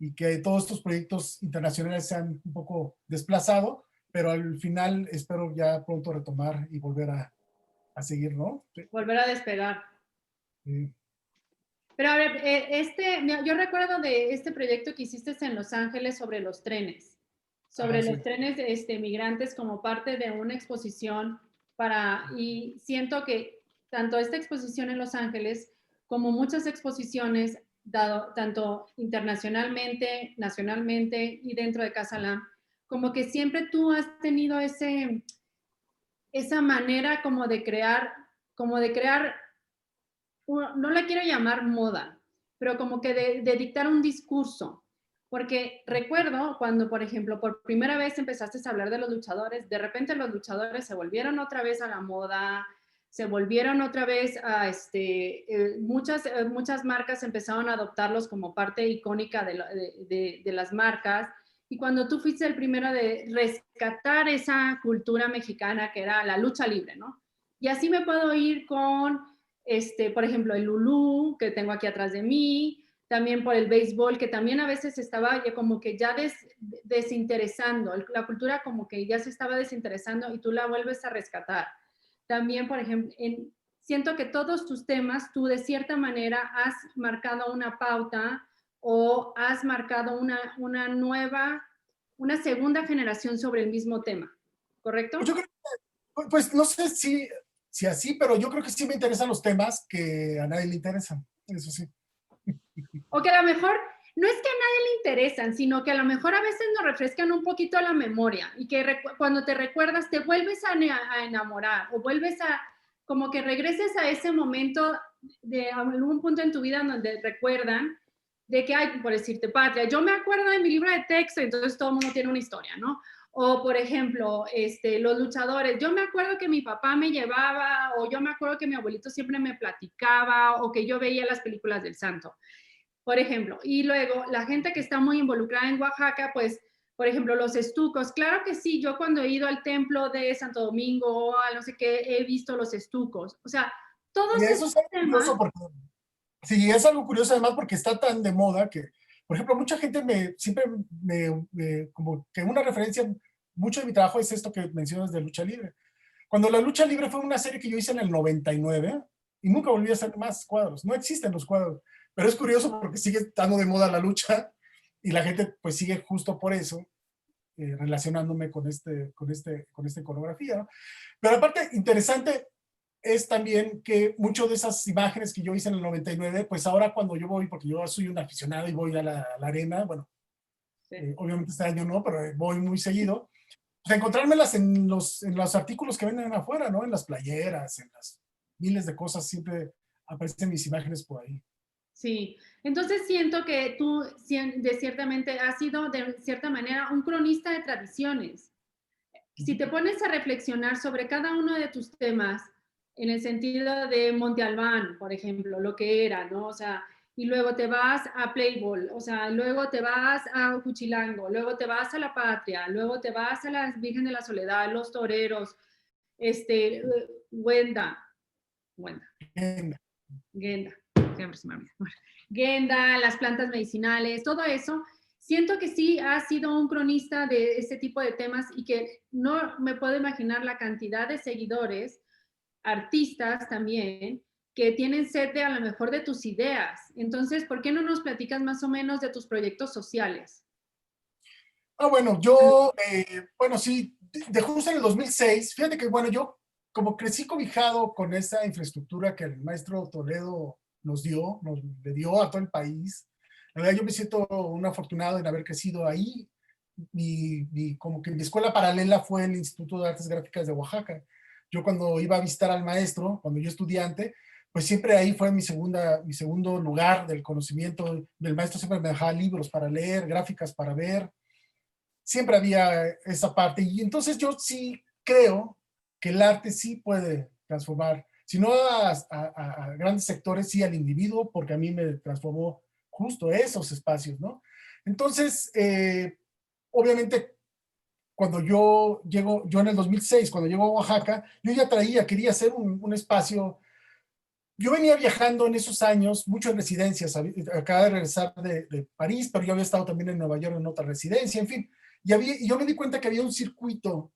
y que todos estos proyectos internacionales se han un poco desplazado, pero al final espero ya pronto retomar y volver a seguir, ¿no? Sí, Volver a despegar. sí. Pero a ver, yo recuerdo de este proyecto que hiciste en Los Ángeles sobre Ajá, los sí. trenes migrantes como parte de una exposición y siento que tanto esta exposición en Los Ángeles como muchas exposiciones, tanto internacionalmente, nacionalmente y dentro de Casa Lam, como que siempre tú has tenido esa manera como de crear no la quiero llamar moda, pero como que de dictar un discurso. Porque recuerdo cuando, por ejemplo, por primera vez empezaste a hablar de los luchadores, de repente los luchadores se volvieron otra vez a la moda, se volvieron otra vez muchas marcas empezaron a adoptarlos como parte icónica de las marcas y cuando tú fuiste el primero de rescatar esa cultura mexicana que era la lucha libre, ¿no? Y así me puedo ir con, por ejemplo, el Lulú, que tengo aquí atrás de mí, también por el béisbol, que también a veces estaba ya como que ya desinteresando, la cultura como que ya se estaba desinteresando y tú la vuelves a rescatar. También, por ejemplo, siento que todos tus temas, tú de cierta manera has marcado una pauta o has marcado una nueva, una segunda generación sobre el mismo tema, ¿correcto? Pues yo creo pues no sé si así, pero yo creo que sí me interesan los temas que a nadie le interesan, eso sí. O que a lo mejor no es que a nadie le interesan, sino que a lo mejor a veces nos refrescan un poquito la memoria y que cuando te recuerdas te vuelves a enamorar o vuelves a, como que regreses a ese momento de algún punto en tu vida donde recuerdan de que hay, por decirte, Patria, yo me acuerdo de mi libro de texto, entonces todo el mundo tiene una historia, ¿no? O, por ejemplo, los luchadores. Yo me acuerdo que mi papá me llevaba, o yo me acuerdo que mi abuelito siempre me platicaba, o que yo veía las películas del santo, por ejemplo. Y luego, la gente que está muy involucrada en Oaxaca, pues, por ejemplo, los estucos. Claro que sí, yo cuando he ido al templo de Santo Domingo, a no sé qué, he visto los estucos. O sea, todos Y eso es estos algo temas. curioso porque, sí, es algo curioso además porque está tan de moda que, por ejemplo, mucha gente siempre como que una referencia, mucho de mi trabajo es esto que mencionas de lucha libre. Cuando la lucha libre fue una serie que yo hice en el 99 y nunca volví a hacer más cuadros, no existen los cuadros, pero es curioso porque sigue estando de moda la lucha y la gente pues sigue justo por eso relacionándome con esta iconografía, ¿no? Pero aparte, interesante es también que muchas de esas imágenes que yo hice en el 99, pues ahora cuando yo voy, porque yo soy un aficionado y voy a la arena, bueno, Sí. obviamente este año no, pero voy muy seguido, pues encontrármelas en los artículos que venden afuera, ¿no? En las playeras, en las miles de cosas, siempre aparecen mis imágenes por ahí. Sí, entonces siento que tú de ciertamente has sido de cierta manera un cronista de tradiciones. Si te pones a reflexionar sobre cada uno de tus temas, en el sentido de Monte Albán, por ejemplo, lo que era, ¿no? O sea, y luego te vas a Playboy, o sea, luego te vas a Cuchilango, luego te vas a La Patria, luego te vas a la Virgen de la Soledad, Los Toreros, este, Wenda, Wenda, Bien. Genda, siempre se me olvida. Genda, las plantas medicinales, todo eso. Siento que sí has sido un cronista de este tipo de temas y que no me puedo imaginar la cantidad de seguidores, artistas también, que tienen sed de a lo mejor de tus ideas. Entonces, ¿por qué no nos platicas más o menos de tus proyectos sociales? Bueno, bueno, sí, de justo en el 2006, fíjate que, bueno, yo como crecí cobijado con esa infraestructura que el maestro Toledo le dio a todo el país, la verdad yo me siento un afortunado en haber crecido ahí. Como que mi escuela paralela fue el Instituto de Artes Gráficas de Oaxaca. Yo cuando iba a visitar al maestro, cuando yo estudiante, pues siempre ahí fue mi segundo lugar del conocimiento. El maestro siempre me dejaba libros para leer, gráficas para ver, siempre había esa parte. Y entonces yo sí creo que el arte sí puede transformar, si no a grandes sectores, sí al individuo, porque a mí me transformó justo esos espacios, ¿no? Entonces, obviamente, cuando yo en el 2006, cuando llego a Oaxaca, yo ya quería hacer un espacio. Yo venía viajando en esos años, mucho en residencias, acababa de regresar de París, pero yo había estado también en Nueva York en otra residencia, en fin, y yo me di cuenta que había un circuito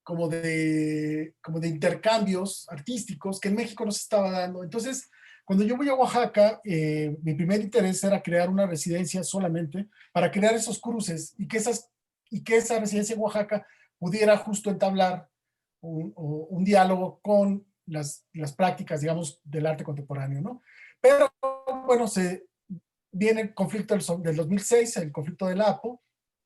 como de intercambios artísticos que en México no se estaba dando. Entonces, cuando yo voy a Oaxaca, mi primer interés era crear una residencia solamente para crear esos cruces y que esa residencia en Oaxaca pudiera justo entablar un diálogo con las prácticas, digamos, del arte contemporáneo, ¿no? Pero, bueno, viene el conflicto del 2006, el conflicto del APO,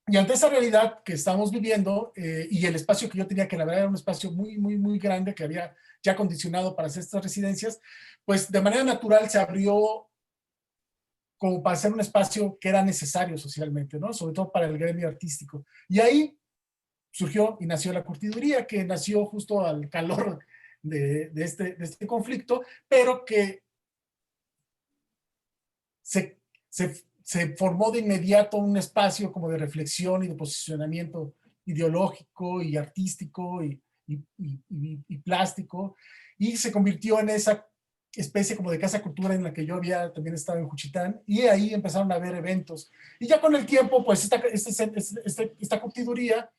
y ante esa realidad que estamos viviendo y el espacio que yo tenía, que la verdad era un espacio muy, muy, muy grande que había ya acondicionado para hacer estas residencias, pues de manera natural se abrió como para hacer un espacio que era necesario socialmente, ¿no? Sobre todo para el gremio artístico. Y ahí surgió y nació la curtiduría, que nació justo al calor de este conflicto, pero que se se formó de inmediato un espacio como de reflexión y de posicionamiento ideológico y artístico y plástico, y se convirtió en esa especie como de casa cultura en la que yo había también estado en Juchitán, y ahí empezaron a haber eventos. Y ya con el tiempo, pues esta curtiduría,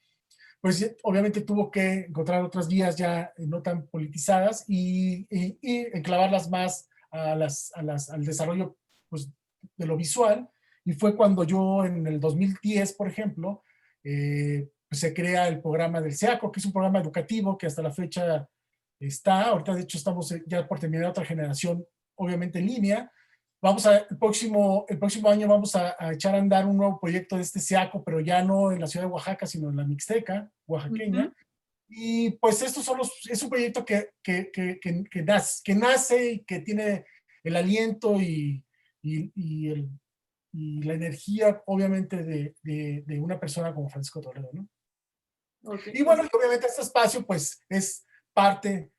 pues obviamente tuvo que encontrar otras vías ya no tan politizadas y enclavarlas más al desarrollo, pues, de lo visual. Y fue cuando yo en el 2010, por ejemplo, pues se crea el programa del SEACO, que es un programa educativo que hasta la fecha está. Ahorita, de hecho, estamos ya por terminar otra generación, obviamente en línea. El próximo año vamos a echar a andar un nuevo proyecto de este SEACO, pero ya no en la ciudad de Oaxaca, sino en la Mixteca, oaxaqueña. Ujú. Y pues es un proyecto que nace y que tiene el aliento y, el, y la energía, obviamente, de una persona como Francisco Toledo, ¿no? Ok. Y bueno, obviamente este espacio pues es parte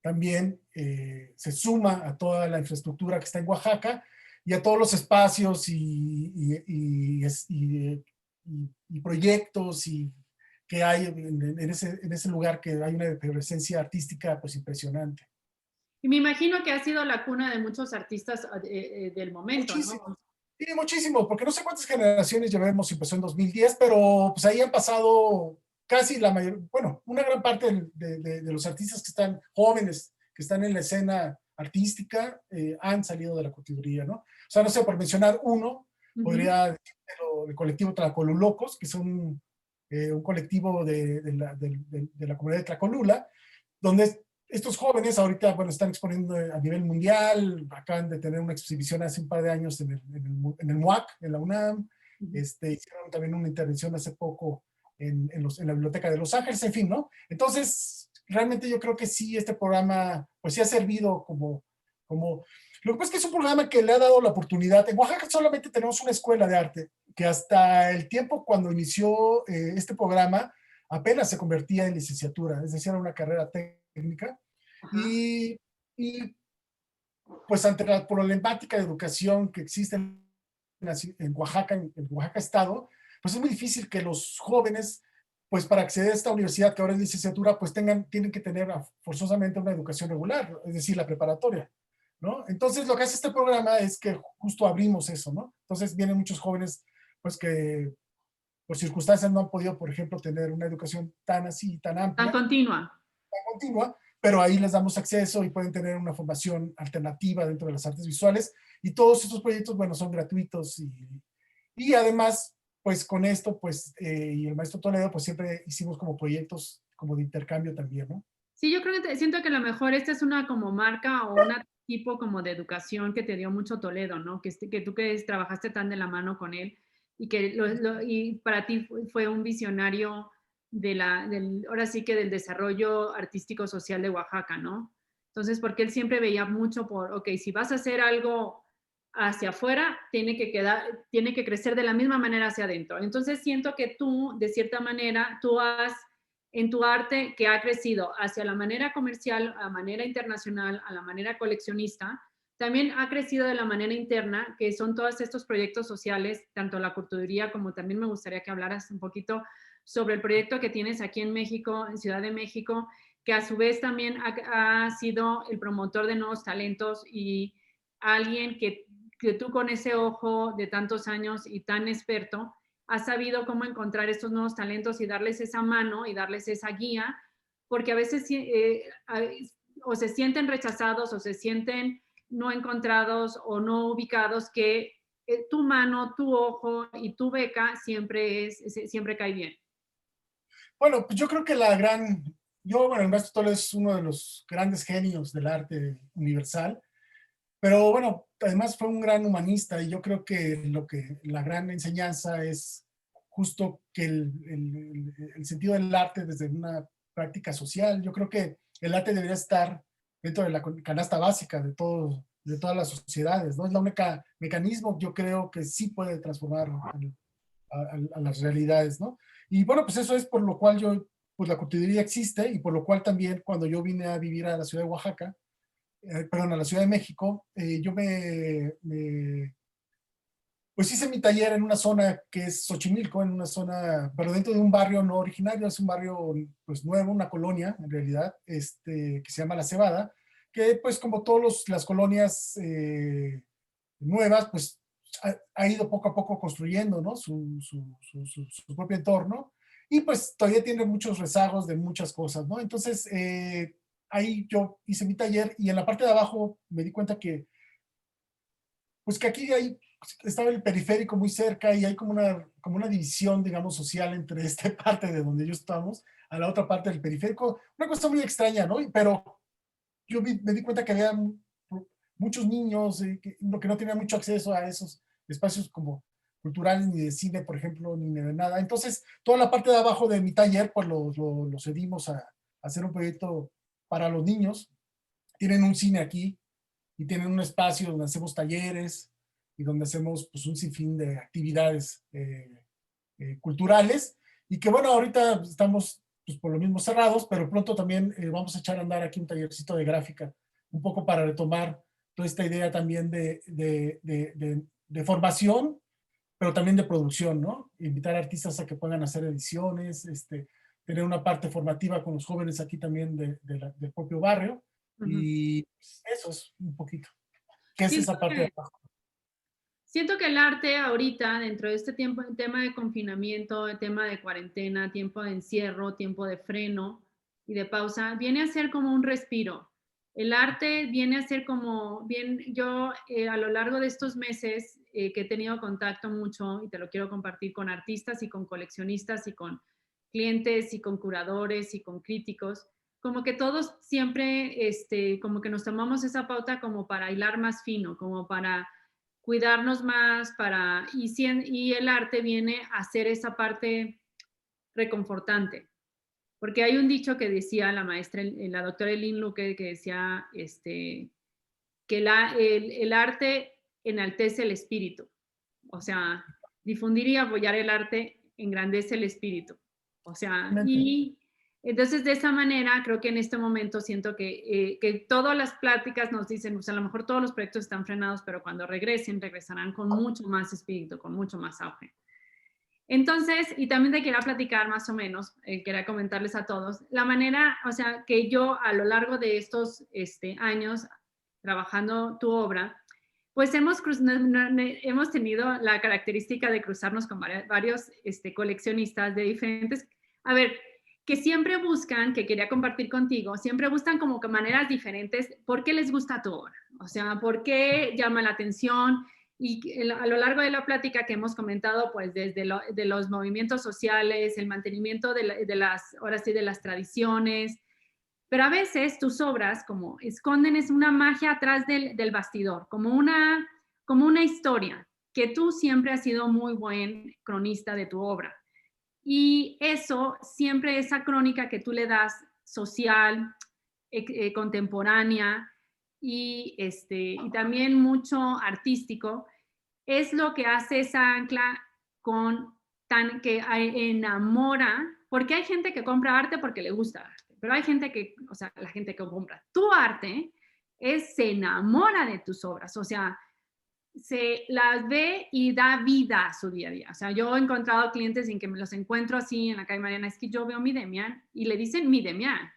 también, se suma a toda la infraestructura que está en Oaxaca y a todos los espacios y proyectos que hay en ese lugar, que hay una presencia artística pues impresionante. Y me imagino que ha sido la cuna de muchos artistas del momento, Muchísimo. ¿no? Sí, muchísimo, porque no sé cuántas generaciones llevemos, empezó en 2010, pero pues ahí han pasado casi la mayor, bueno, una gran parte de los artistas que están jóvenes, que están en la escena artística, han salido de la curtiduría, ¿no? O sea, no sé, por mencionar uno, Ujú. podría decir del colectivo Tlacolulocos, que es un colectivo de la comunidad de Tlacolula, donde estos jóvenes ahorita, bueno, están exponiendo a nivel mundial, acaban de tener una exhibición hace un par de años en el MUAC, en la UNAM, Ujú. hicieron también una intervención hace poco en la Biblioteca de Los Ángeles, en fin, ¿no? Entonces, realmente yo creo que sí, este programa, pues sí ha servido lo que pasa es que es un programa que le ha dado la oportunidad. En Oaxaca solamente tenemos una escuela de arte, que hasta el tiempo cuando inició este programa, apenas se convertía en licenciatura, es decir, era una carrera técnica. Ajá. Y, y pues ante la problemática de educación que existe en Oaxaca, en Oaxaca Estado, pues es muy difícil que los jóvenes, pues para acceder a esta universidad que ahora es licenciatura, pues tienen que tener forzosamente una educación regular, es decir, la preparatoria, ¿no? Entonces lo que hace este programa es que justo abrimos eso, ¿no? Entonces vienen muchos jóvenes, pues que por circunstancias no han podido, por ejemplo, tener una educación tan así, tan Tan amplia, continua. continua, pero ahí les damos acceso y pueden tener una formación alternativa dentro de las artes visuales. Y todos estos proyectos, bueno, son gratuitos y además, pues con esto, pues, y el maestro Toledo, pues siempre hicimos como proyectos como de intercambio también, ¿no? Sí, yo creo que siento que a lo mejor esta es una como marca o un tipo como de educación que te dio mucho Toledo, ¿no? Que tú que trabajaste tan de la mano con él y que y para ti fue un visionario ahora sí que del desarrollo artístico social de Oaxaca, ¿no? Entonces, porque él siempre veía mucho ok, si vas a hacer algo hacia afuera, tiene que crecer de la misma manera hacia adentro. Entonces, siento que tú, de cierta manera, tú has en tu arte que ha crecido hacia la manera comercial, a la manera internacional, a la manera coleccionista, también ha crecido de la manera interna, que son todos estos proyectos sociales, tanto la curtiduría como también me gustaría que hablaras un poquito sobre el proyecto que tienes aquí en México, en Ciudad de México, que a su vez también ha sido el promotor de nuevos talentos y alguien que tú con ese ojo de tantos años y tan experto, has sabido cómo encontrar estos nuevos talentos y darles esa mano y darles esa guía, porque a veces o se sienten rechazados o se sienten no encontrados o no ubicados, que tu mano, tu ojo y tu beca siempre cae bien. Bueno, pues yo creo que bueno, el maestro Toledo es uno de los grandes genios del arte universal, pero bueno, además fue un gran humanista y yo creo que la gran enseñanza es justo que el sentido del arte desde una práctica social. Yo creo que el arte debería estar dentro de la canasta básica de todas las sociedades, ¿no? Es la única mecanismo, yo creo, que sí puede transformar a las realidades, ¿no? Y bueno, pues eso es por lo cual pues la curtiduría existe y por lo cual también cuando yo vine a vivir a la ciudad de Oaxaca, perdón, a la Ciudad de México, yo pues hice mi taller en una zona que es Xochimilco, en una zona, pero dentro de un barrio no originario, es un barrio pues nuevo, una colonia en realidad, que se llama La Cebada, que pues como todas las colonias nuevas, pues ha ido poco a poco construyendo, ¿no? Su propio entorno, y pues todavía tiene muchos rezagos de muchas cosas, ¿no? Entonces, ahí yo hice mi taller y en la parte de abajo me di cuenta que, pues que aquí estaba el periférico muy cerca y hay como una división, digamos, social entre esta parte de donde yo estamos a la otra parte del periférico. Una cosa muy extraña, ¿no? Pero yo me di cuenta que había muchos niños que no tenían mucho acceso a esos espacios como culturales, ni de cine, por ejemplo, ni de nada. Entonces, toda la parte de abajo de mi taller, pues lo cedimos a hacer un proyecto para los niños. Tienen un cine aquí y tienen un espacio donde hacemos talleres y donde hacemos pues, un sinfín de actividades culturales. Y que bueno, ahorita estamos pues, por lo mismo cerrados, pero pronto también vamos a echar a andar aquí un tallercito de gráfica, un poco para retomar toda esta idea también de formación, pero también de producción, ¿no? Invitar artistas a que puedan hacer ediciones, tener una parte formativa con los jóvenes aquí también del propio barrio. Ujú. Y pues, eso es un poquito. ¿Qué es Siento esa parte de que, abajo? siento que el arte ahorita, dentro de este tiempo, el tema de confinamiento, el tema de cuarentena, tiempo de encierro, tiempo de freno y de pausa, viene a ser como un respiro. El arte viene a ser como, bien, yo a lo largo de estos meses que he tenido contacto mucho, y te lo quiero compartir con artistas y con coleccionistas y con clientes y con curadores y con críticos, como que todos siempre, como que nos tomamos esa pauta como para hilar más fino, como para cuidarnos más, y el arte viene a ser esa parte reconfortante. Porque hay un dicho que decía la maestra, la doctora Elin Luque, que decía que el arte enaltece el espíritu. O sea, difundir y apoyar el arte engrandece el espíritu. O sea, y entonces de esa manera creo que en este momento siento que todas las pláticas nos dicen, o sea, a lo mejor todos los proyectos están frenados, pero cuando regresen, regresarán con mucho más espíritu, con mucho más auge. Entonces, y también te quería platicar más o menos, quería comentarles a todos, la manera, o sea, que yo a lo largo de estos años trabajando tu obra, pues hemos tenido la característica de cruzarnos con varios coleccionistas de diferentes, a ver, que siempre buscan, que quería compartir contigo, siempre buscan como que maneras diferentes, ¿por qué les gusta tu obra? O sea, ¿por qué llama la atención? Y a lo largo de la plática que hemos comentado, pues desde de los movimientos sociales, el mantenimiento ahora sí, de las tradiciones, pero a veces tus obras como esconden es una magia atrás del bastidor, como una historia, que tú siempre has sido muy buen cronista de tu obra. Y eso, siempre esa crónica que tú le das social, contemporánea y también mucho artístico, es lo que hace esa ancla que enamora, porque hay gente que compra arte porque le gusta arte, pero hay gente que, o sea, la gente que compra tu arte se enamora de tus obras, o sea, se las ve y da vida a su día a día. O sea, yo he encontrado clientes en que me los encuentro así en la calle Mariana, es que yo veo mi Demián y le dicen mi Demián.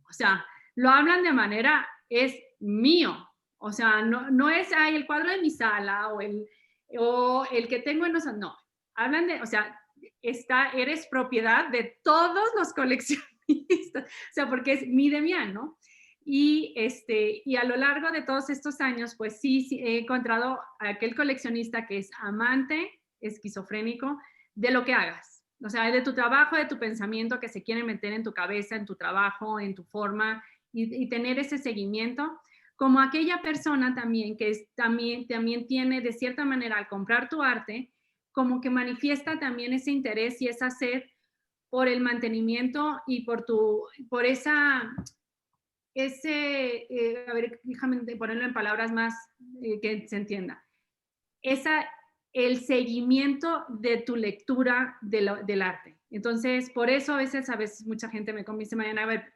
O sea, lo hablan de manera, es mío. O sea, no es ay, el cuadro de mi sala o el que tengo en los... No, hablan de, o sea, eres propiedad de todos los coleccionistas. O sea, porque es mi Demián, ¿no? Y a lo largo de todos estos años, pues sí, he encontrado a aquel coleccionista que es amante, esquizofrénico, de lo que hagas. O sea, de tu trabajo, de tu pensamiento, que se quiere meter en tu cabeza, en tu trabajo, en tu forma, y tener ese seguimiento. Como aquella persona también que también tiene, de cierta manera, al comprar tu arte, como que manifiesta también ese interés y esa sed por el mantenimiento y por a ver, déjame ponerlo en palabras más que se entienda, esa, el seguimiento de tu lectura del arte. Entonces, por eso a veces mucha gente me dice, Mariana, a ver,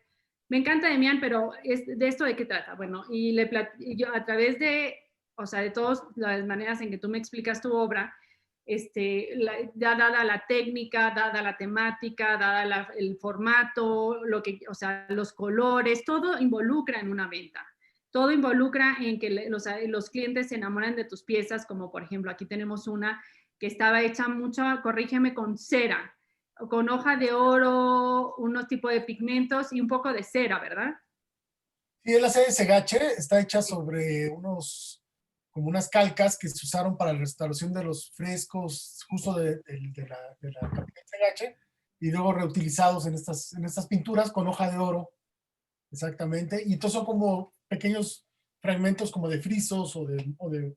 me encanta Demián, pero ¿de esto de qué trata? Bueno, y yo a través de, o sea, de todas las maneras en que tú me explicas tu obra, dada la técnica, dada la temática, dada el formato, o sea, los colores, todo involucra en una venta. Todo involucra en que los clientes se enamoran de tus piezas, como por ejemplo, aquí tenemos una que estaba hecha mucho, corrígeme, con cera, con hoja de oro, unos tipos de pigmentos y un poco de cera, ¿verdad? Sí, es la sede de Segache, está hecha sobre como unas calcas que se usaron para la restauración de los frescos justo de la capital de Segache, y luego reutilizados en estas pinturas con hoja de oro, exactamente. Y entonces son como pequeños fragmentos como de frisos o de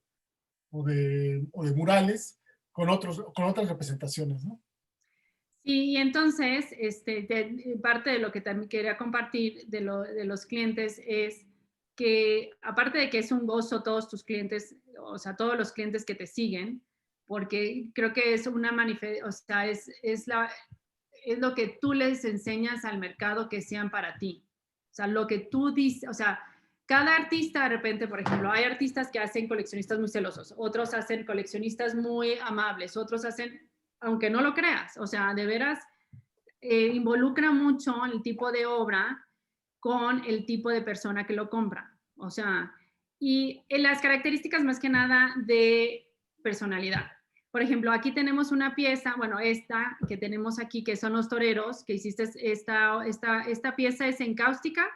murales con otras representaciones, ¿no? Sí, y entonces, parte de lo que también quería compartir de los clientes es que, aparte de que es un gozo todos tus clientes, o sea, todos los clientes que te siguen, porque creo que es una manifestación, o sea, es lo que tú les enseñas al mercado que sean para ti. O sea, lo que tú dices, o sea, cada artista de repente, por ejemplo, hay artistas que hacen coleccionistas muy celosos, otros hacen coleccionistas muy amables, otros hacen, aunque no lo creas, o sea, de veras involucra mucho el tipo de obra con el tipo de persona que lo compra. O sea, y en las características más que nada de personalidad. Por ejemplo, aquí tenemos una pieza, bueno, esta que tenemos aquí, que son los toreros, que hiciste esta pieza es en cáustica.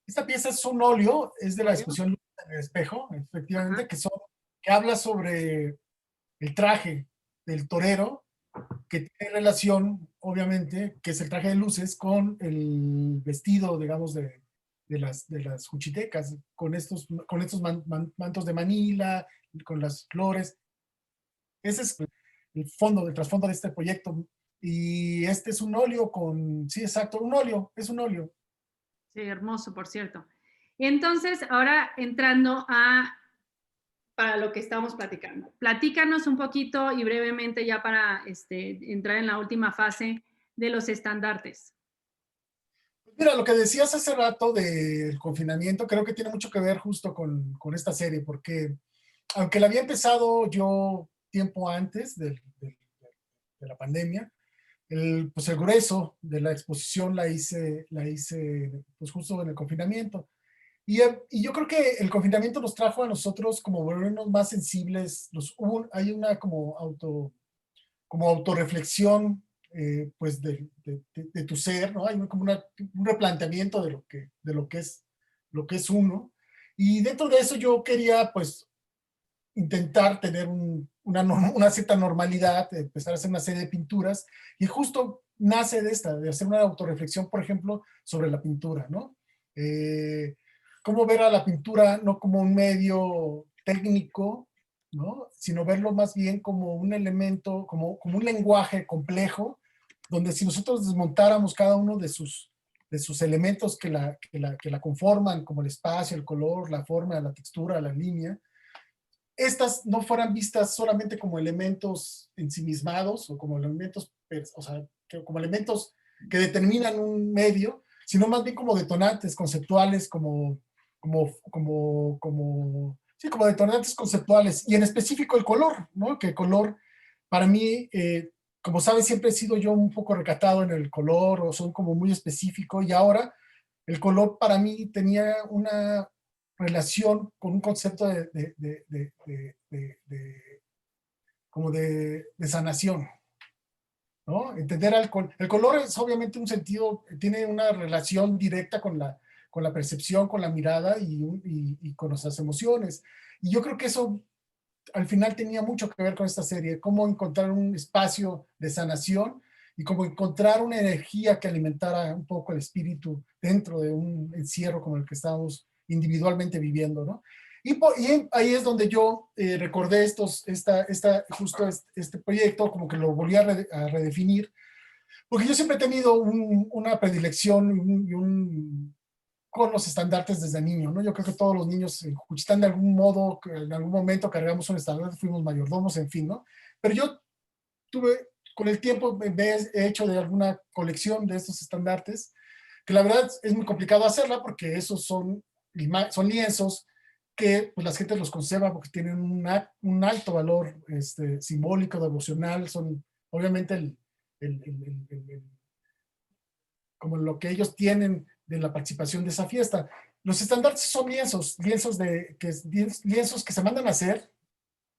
Esta pieza es un óleo, es de la Óleo. exposición en el espejo, efectivamente, Ajá. que habla sobre el traje del torero, que tiene relación, obviamente, que es el traje de luces, con el vestido, digamos, de las juchitecas, con estos mantos de Manila, con las flores. Ese es el trasfondo de este proyecto. Y este es un óleo sí, exacto, un óleo, es un óleo. Sí, hermoso, por cierto. Y entonces, ahora entrando para lo que estamos platicando. Platícanos un poquito y brevemente ya para entrar en la última fase de los estandartes. Mira, lo que decías hace rato del confinamiento, creo que tiene mucho que ver justo con esta serie, porque aunque la había empezado yo tiempo antes de la pandemia, pues el grueso de la exposición la hice pues justo en el confinamiento. Y yo creo que el confinamiento nos trajo a nosotros como volvernos más sensibles. Hay una como autorreflexión, pues de tu ser, ¿no? Hay como un replanteamiento de lo que es uno. Y dentro de eso yo quería, pues, intentar tener una cierta normalidad, empezar a hacer una serie de pinturas, y justo nace de hacer una autorreflexión, por ejemplo, sobre la pintura, ¿no? Cómo ver a la pintura no como un medio técnico, ¿no? Sino verlo más bien como un elemento, como un lenguaje complejo, donde si nosotros desmontáramos cada uno de sus elementos que la conforman, como el espacio, el color, la forma, la textura, la línea, estas no fueran vistas solamente como elementos ensimismados o como elementos, o sea, como elementos que determinan un medio, sino más bien como detonantes conceptuales, sí, como detonantes conceptuales, y en específico el color, ¿no? Que el color, para mí, como sabes, siempre he sido yo un poco recatado en el color, o soy como muy específico, y ahora el color para mí tenía una relación con un concepto como de sanación, ¿no? Entender el color es obviamente un sentido, tiene una relación directa con la percepción, con la mirada y con nuestras emociones. Y yo creo que eso al final tenía mucho que ver con esta serie, cómo encontrar un espacio de sanación y cómo encontrar una energía que alimentara un poco el espíritu dentro de un encierro como el que estamos individualmente viviendo, ¿no? Y ahí es donde yo recordé justo este proyecto, como que lo volví a redefinir, porque yo siempre he tenido una predilección con los estandartes desde niño, ¿no? Yo creo que todos los niños en Juchitán de algún modo, en algún momento cargamos un estandarte, fuimos mayordomos, en fin, ¿no? Pero yo con el tiempo me he hecho de alguna colección de estos estandartes, que la verdad es muy complicado hacerla porque esos son lienzos que pues, las gentes los conserva porque tienen un alto valor simbólico, devocional, son obviamente como lo que ellos tienen de la participación de esa fiesta. Los estandartes son lienzos que se mandan a hacer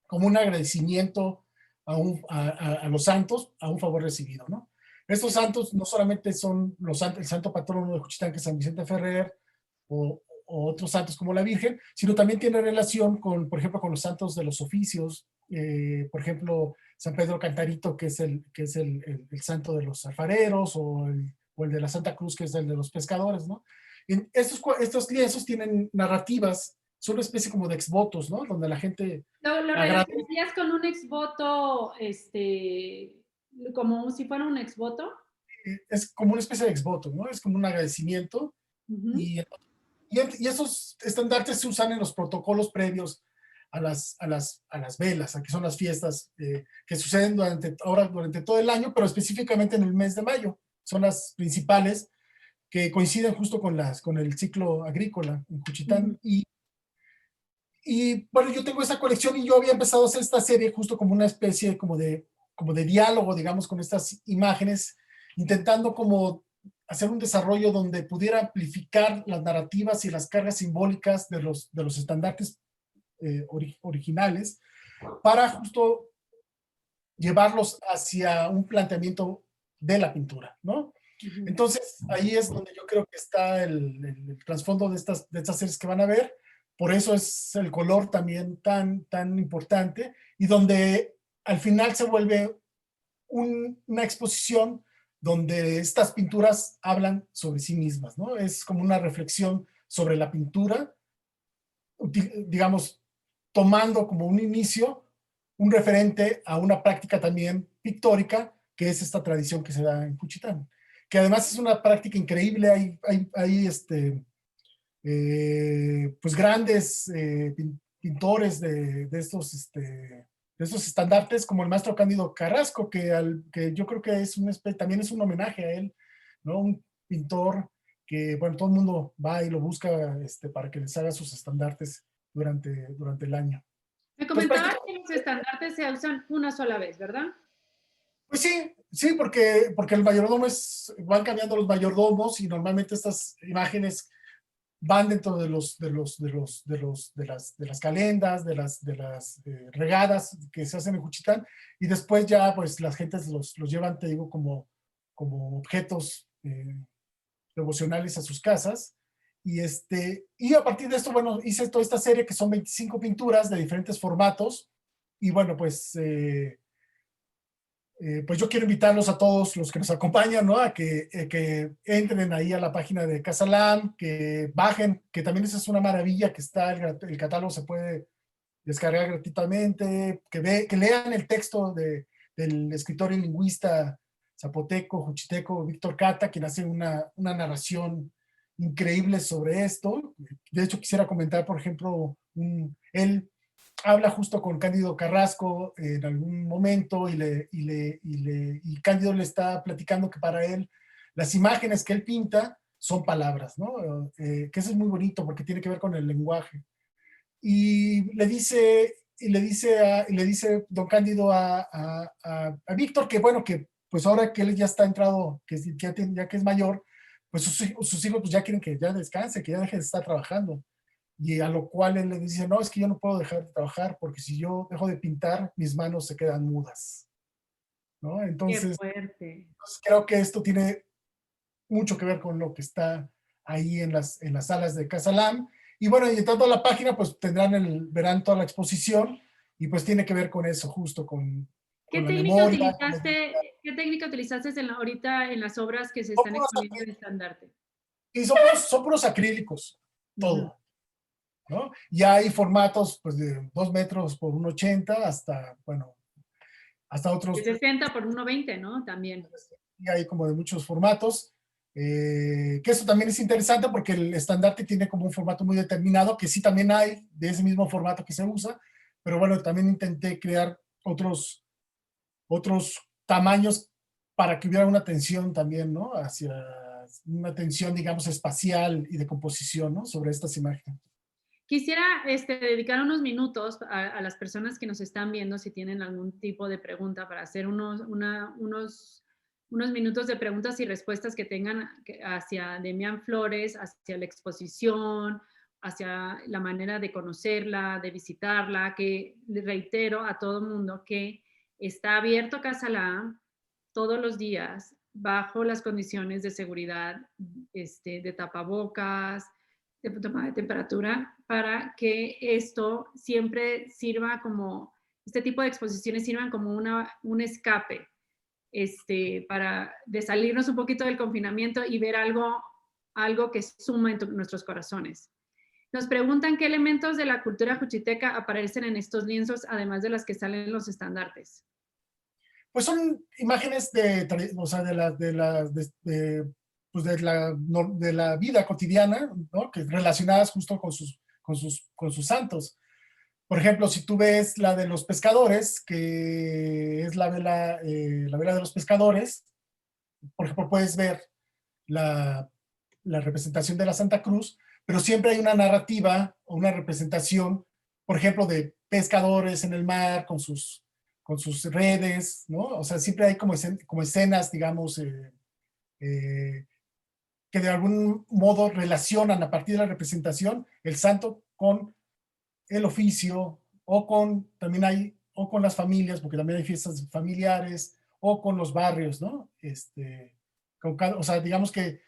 como un agradecimiento a los santos, a un favor recibido, ¿no? Estos santos no solamente son el santo patrono de Juchitán, que es San Vicente Ferrer, o otros santos como la Virgen, sino también tiene relación con, por ejemplo, con los santos de los oficios, por ejemplo, San Pedro Cantarito, que es el santo de los alfareros, o el de la Santa Cruz, que es el de los pescadores, ¿no? Estos lienzos tienen narrativas, son una especie como de exvotos, ¿no? Donde la gente ¿Lo agradece. relacionarías con un exvoto, como si fuera un exvoto? Es como una especie de exvoto, ¿no? Es como un agradecimiento. Y, y esos estandartes se usan en los protocolos previos a las velas, a que son las fiestas que suceden durante todo el año, pero específicamente en el mes de mayo. Son las principales que coinciden justo con el ciclo agrícola en Juchitán. Y bueno, yo tengo esa colección y yo había empezado a hacer esta serie justo como una especie como de diálogo, digamos, con estas imágenes, intentando como hacer un desarrollo donde pudiera amplificar las narrativas y las cargas simbólicas de los estandartes originales para justo llevarlos hacia un planteamiento de la pintura, ¿no? Entonces, ahí es donde yo creo que está el trasfondo de estas series que van a ver. Por eso es el color también tan importante, y donde al final se vuelve una exposición donde estas pinturas hablan sobre sí mismas, ¿no? Es como una reflexión sobre la pintura, digamos, tomando como un inicio, un referente a una práctica también pictórica, que es esta tradición que se da en Juchitán, que además es una práctica increíble. Hay pues grandes pintores de estos estandartes, como el maestro Cándido Carrasco, que yo creo que también es un homenaje a él, ¿no? Un pintor que, bueno, todo el mundo va y lo busca para que les haga sus estandartes durante el año. Me Entonces, comentabas que los estandartes se usan una sola vez, ¿verdad? pues sí, porque el mayordomo van cambiando los mayordomos, y normalmente estas imágenes van dentro de las calendas, de las regadas que se hacen en Juchitán, y después ya pues las gentes los llevan, te digo, como objetos devocionales a sus casas. Y a partir de esto, bueno, hice toda esta serie que son 25 pinturas de diferentes formatos, y bueno, pues yo quiero invitarlos a todos los que nos acompañan, ¿no? A que entren ahí a la página de Casa Lam, que bajen, que también esa es una maravilla, que está el catálogo, se puede descargar gratuitamente, que lean el texto del escritor y lingüista zapoteco, juchiteco, Víctor Cata, quien hace una narración increíble sobre esto. De hecho, quisiera comentar, por ejemplo, él habla justo con Cándido Carrasco en algún momento, y Cándido le está platicando que para él las imágenes que él pinta son palabras, ¿no? Que eso es muy bonito porque tiene que ver con el lenguaje. Y le dice don Cándido a Víctor que, bueno, que pues ahora que él ya está entrado, ya que es mayor, pues sus hijos pues ya quieren que ya descanse, que ya deje de estar trabajando. Y a lo cual él le dice, no, es que yo no puedo dejar de trabajar, porque si yo dejo de pintar, mis manos se quedan mudas, ¿no? Qué Entonces fuerte. creo que esto tiene mucho que ver con lo que está ahí en las salas de Casa Lam. Y bueno, y entrando a la página, pues verán toda la exposición, y pues tiene que ver con eso, justo con ¿Qué la técnica memoria. utilizaste ahorita en las obras que se Son están puros, exponiendo en estandarte? y son puros acrílicos, Ujú. todo, ¿no? Y hay formatos pues de 2 metros por 1,80 hasta, bueno, hasta De otros. 60 por 1,20, ¿no? También. Y hay como de muchos formatos, que eso también es interesante porque el estandarte tiene como un formato muy determinado, que sí también hay de ese mismo formato que se usa, pero bueno, también intenté crear otros tamaños para que hubiera una tensión también, ¿no? Hacia una tensión, digamos, espacial y de composición, ¿no? Sobre estas imágenes. Quisiera dedicar unos minutos a las personas que nos están viendo, si tienen algún tipo de pregunta, para hacer unos minutos de preguntas y respuestas que tengan hacia Demian Flores, hacia la exposición, hacia la manera de conocerla, de visitarla, que le reitero a todo el mundo que está abierto Casa Lam todos los días bajo las condiciones de seguridad, de tapabocas, de toma de temperatura, para que esto siempre sirva como, este tipo de exposiciones sirvan como un escape, para de salirnos un poquito del confinamiento y ver algo que suma en nuestros corazones. Nos preguntan qué elementos de la cultura juchiteca aparecen en estos lienzos, además de las que salen en los estandartes. Pues son imágenes o sea, pues de la vida cotidiana, ¿no? Que relacionadas justo con sus santos. Por ejemplo, si tú ves la de los pescadores, que es la vela de los pescadores, por ejemplo, puedes ver la, la representación de la Santa Cruz, pero siempre hay una narrativa o una representación, por ejemplo, de pescadores en el mar con sus redes, ¿no? O sea, siempre hay como escenas, digamos, eh, que de algún modo relacionan a partir de la representación el santo con el oficio también hay, o con las familias, porque también hay fiestas familiares, o con los barrios, ¿no? O sea, digamos que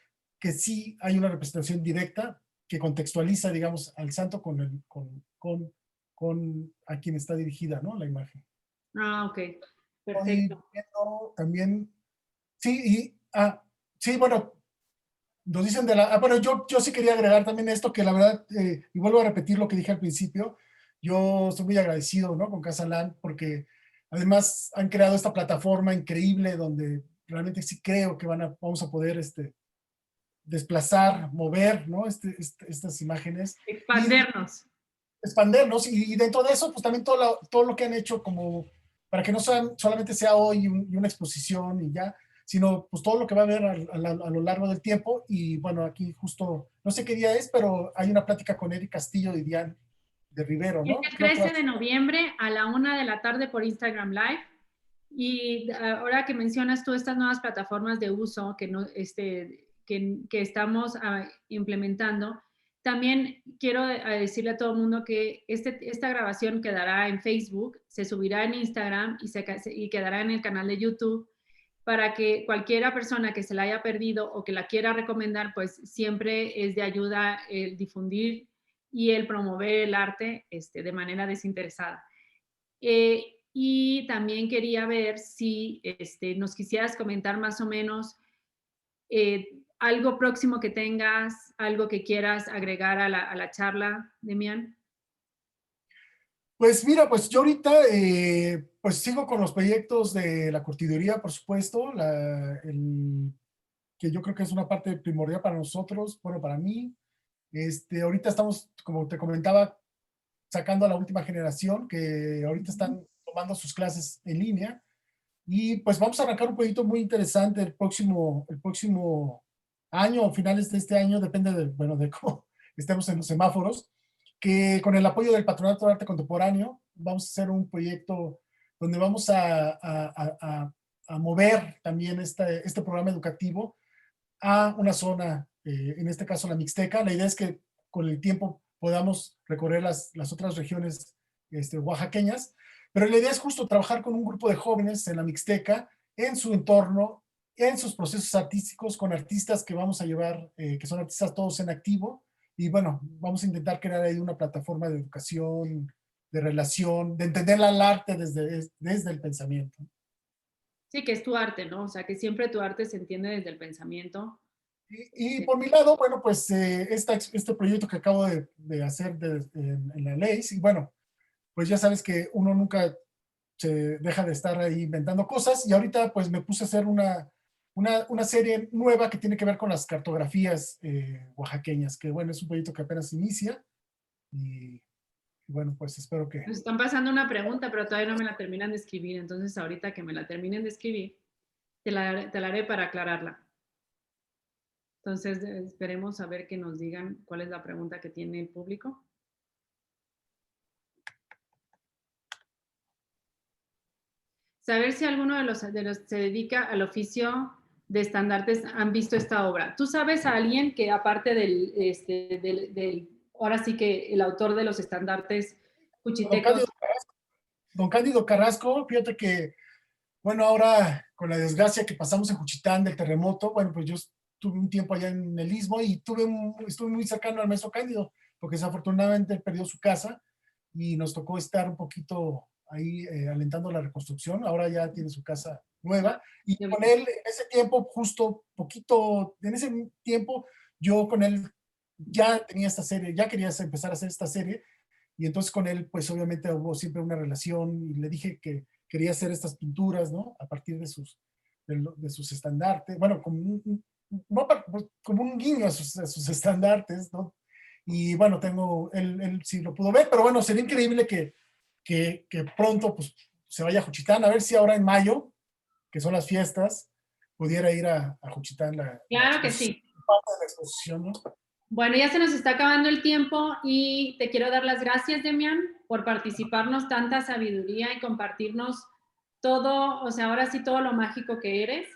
sí hay una representación directa que contextualiza, digamos, al santo con a quien está dirigida, ¿no? La imagen. Ah, ok, Estoy perfecto. viendo también, sí, sí, bueno, nos dicen bueno, yo sí quería agregar también esto, que la verdad, y vuelvo a repetir lo que dije al principio, yo estoy muy agradecido, ¿no? Con Casa Land, porque además han creado esta plataforma increíble donde realmente sí creo que vamos a poder desplazar, mover, ¿no? Estas imágenes y Expandernos. expandernos, y dentro de eso, pues también todo lo que han hecho como para que no solamente sea hoy una exposición y ya, sino pues todo lo que va a haber a lo largo del tiempo. Y bueno, aquí justo, no sé qué día es, pero hay una plática con Eric Castillo y Diane de Rivero, Es ¿no? el Creo que 13 de noviembre a la 1 de la tarde por Instagram Live. Y ahora que mencionas tú estas nuevas plataformas de uso que estamos implementando, también quiero decirle a todo el mundo que esta grabación quedará en Facebook, se subirá en Instagram y quedará en el canal de YouTube, para que cualquiera persona que se la haya perdido o que la quiera recomendar, pues siempre es de ayuda el difundir y el promover el arte de manera desinteresada. Y también quería ver si nos quisieras comentar más o menos algo próximo que tengas, algo que quieras agregar a la charla, Demian. pues mira, pues yo ahorita pues sigo con los proyectos de la curtiduría, por supuesto, que yo creo que es una parte primordial para nosotros, bueno, para mí. Ahorita estamos, como te comentaba, sacando a la última generación, que ahorita están tomando sus clases en línea. Y pues vamos a arrancar un proyecto muy interesante el próximo año o finales de este año, depende bueno, de cómo estemos en los semáforos, que con el apoyo del Patronato de Arte Contemporáneo vamos a hacer un proyecto donde vamos a mover también este programa educativo a una zona, en este caso la Mixteca. La idea es que con el tiempo podamos recorrer las otras regiones oaxaqueñas, pero la idea es justo trabajar con un grupo de jóvenes en la Mixteca, en su entorno, en sus procesos artísticos, con artistas que vamos a llevar, que son artistas todos en activo, y bueno, vamos a intentar crear ahí una plataforma de educación, de relación, de entender al arte desde el pensamiento. Sí, que es tu arte, ¿no? O sea, que siempre tu arte se entiende desde el pensamiento. Y por mi lado, bueno, pues este proyecto que acabo de hacer en la ley, y bueno, pues ya sabes que uno nunca se deja de estar ahí inventando cosas, y ahorita pues me puse a hacer una serie nueva que tiene que ver con las cartografías oaxaqueñas, que bueno, es un proyecto que apenas inicia, y bueno, pues espero que... Nos están pasando una pregunta, pero todavía no me la terminan de escribir. Entonces, ahorita que me la terminen de escribir, te la haré para aclararla. Entonces, esperemos a ver que nos digan cuál es la pregunta que tiene el público. saber si alguno de los se dedica al oficio de estandartes han visto esta obra. ¿Tú sabes a alguien que aparte ahora sí que el autor de los estandartes Don cuchitecos? Cándido, don Cándido Carrasco, fíjate que, bueno, ahora con la desgracia que pasamos en Juchitán del terremoto, bueno, pues yo tuve un tiempo allá en el Istmo y estuve muy cercano al maestro Cándido, porque desafortunadamente él perdió su casa y nos tocó estar un poquito ahí alentando la reconstrucción. Ahora ya tiene su casa nueva y con él, en ese tiempo, justo poquito, en ese tiempo, yo con él ya tenía esta serie, ya quería empezar a hacer esta serie y entonces con él, pues obviamente hubo siempre una relación y le dije que quería hacer estas pinturas, ¿no? A partir de sus estandartes, bueno, como un guiño a sus estandartes, ¿no? Y bueno, él sí lo pudo ver, pero bueno, sería increíble que pronto pues, se vaya a Juchitán, a ver si ahora en mayo, que son las fiestas, pudiera ir a Juchitán Claro que sí. parte de la exposición, ¿no? Bueno, ya se nos está acabando el tiempo y te quiero dar las gracias, Demian, por participarnos tanta sabiduría y compartirnos todo, o sea, ahora sí todo lo mágico que eres.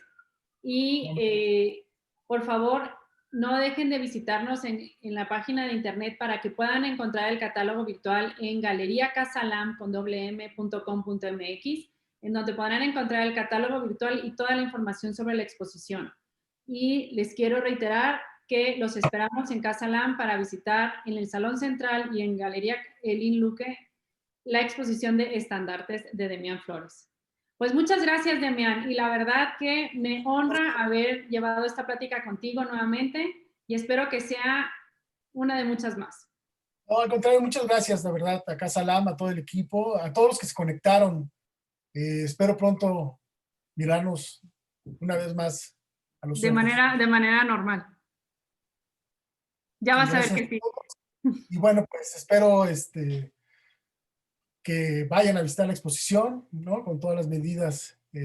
Y por favor, no dejen de visitarnos en la página de internet para que puedan encontrar el catálogo virtual en galeriacasalam.com.mx, en donde podrán encontrar el catálogo virtual y toda la información sobre la exposición. Y les quiero reiterar que los esperamos en Casa Lam para visitar en el Salón Central y en Galería Elín Luque la exposición de estandartes de Demian Flores. Pues muchas gracias, Demian, y la verdad que me honra haber llevado esta plática contigo nuevamente y espero que sea una de muchas más. No, al contrario, muchas gracias, la verdad, a Casa Lam, a todo el equipo, a todos los que se conectaron. Espero pronto mirarnos una vez más a los De ojos. manera normal. Ya Y vas a ver gracias que a sí. todos. Y bueno, pues espero que vayan a visitar la exposición, ¿no? Con todas las medidas. Y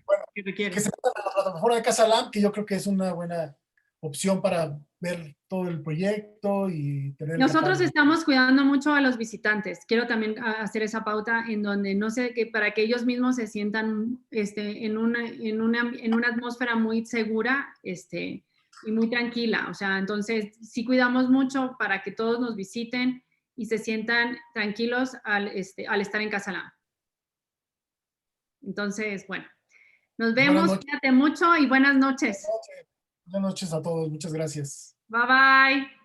bueno, ¿Qué y que requiere? se metan a la plataforma de Casa Lam, que yo creo que es una buena opción para ver todo el proyecto y tener el Nosotros catálogo. estamos cuidando mucho a los visitantes. Quiero también hacer esa pauta en donde no sé, que para que ellos mismos se sientan en una atmósfera muy segura y muy tranquila. O sea, entonces sí cuidamos mucho para que todos nos visiten y se sientan tranquilos al estar en Casa Lam. Entonces, bueno, nos Buenas vemos. noches. Cuídate mucho y buenas noches. Buenas noches a todos. Muchas gracias. Bye bye.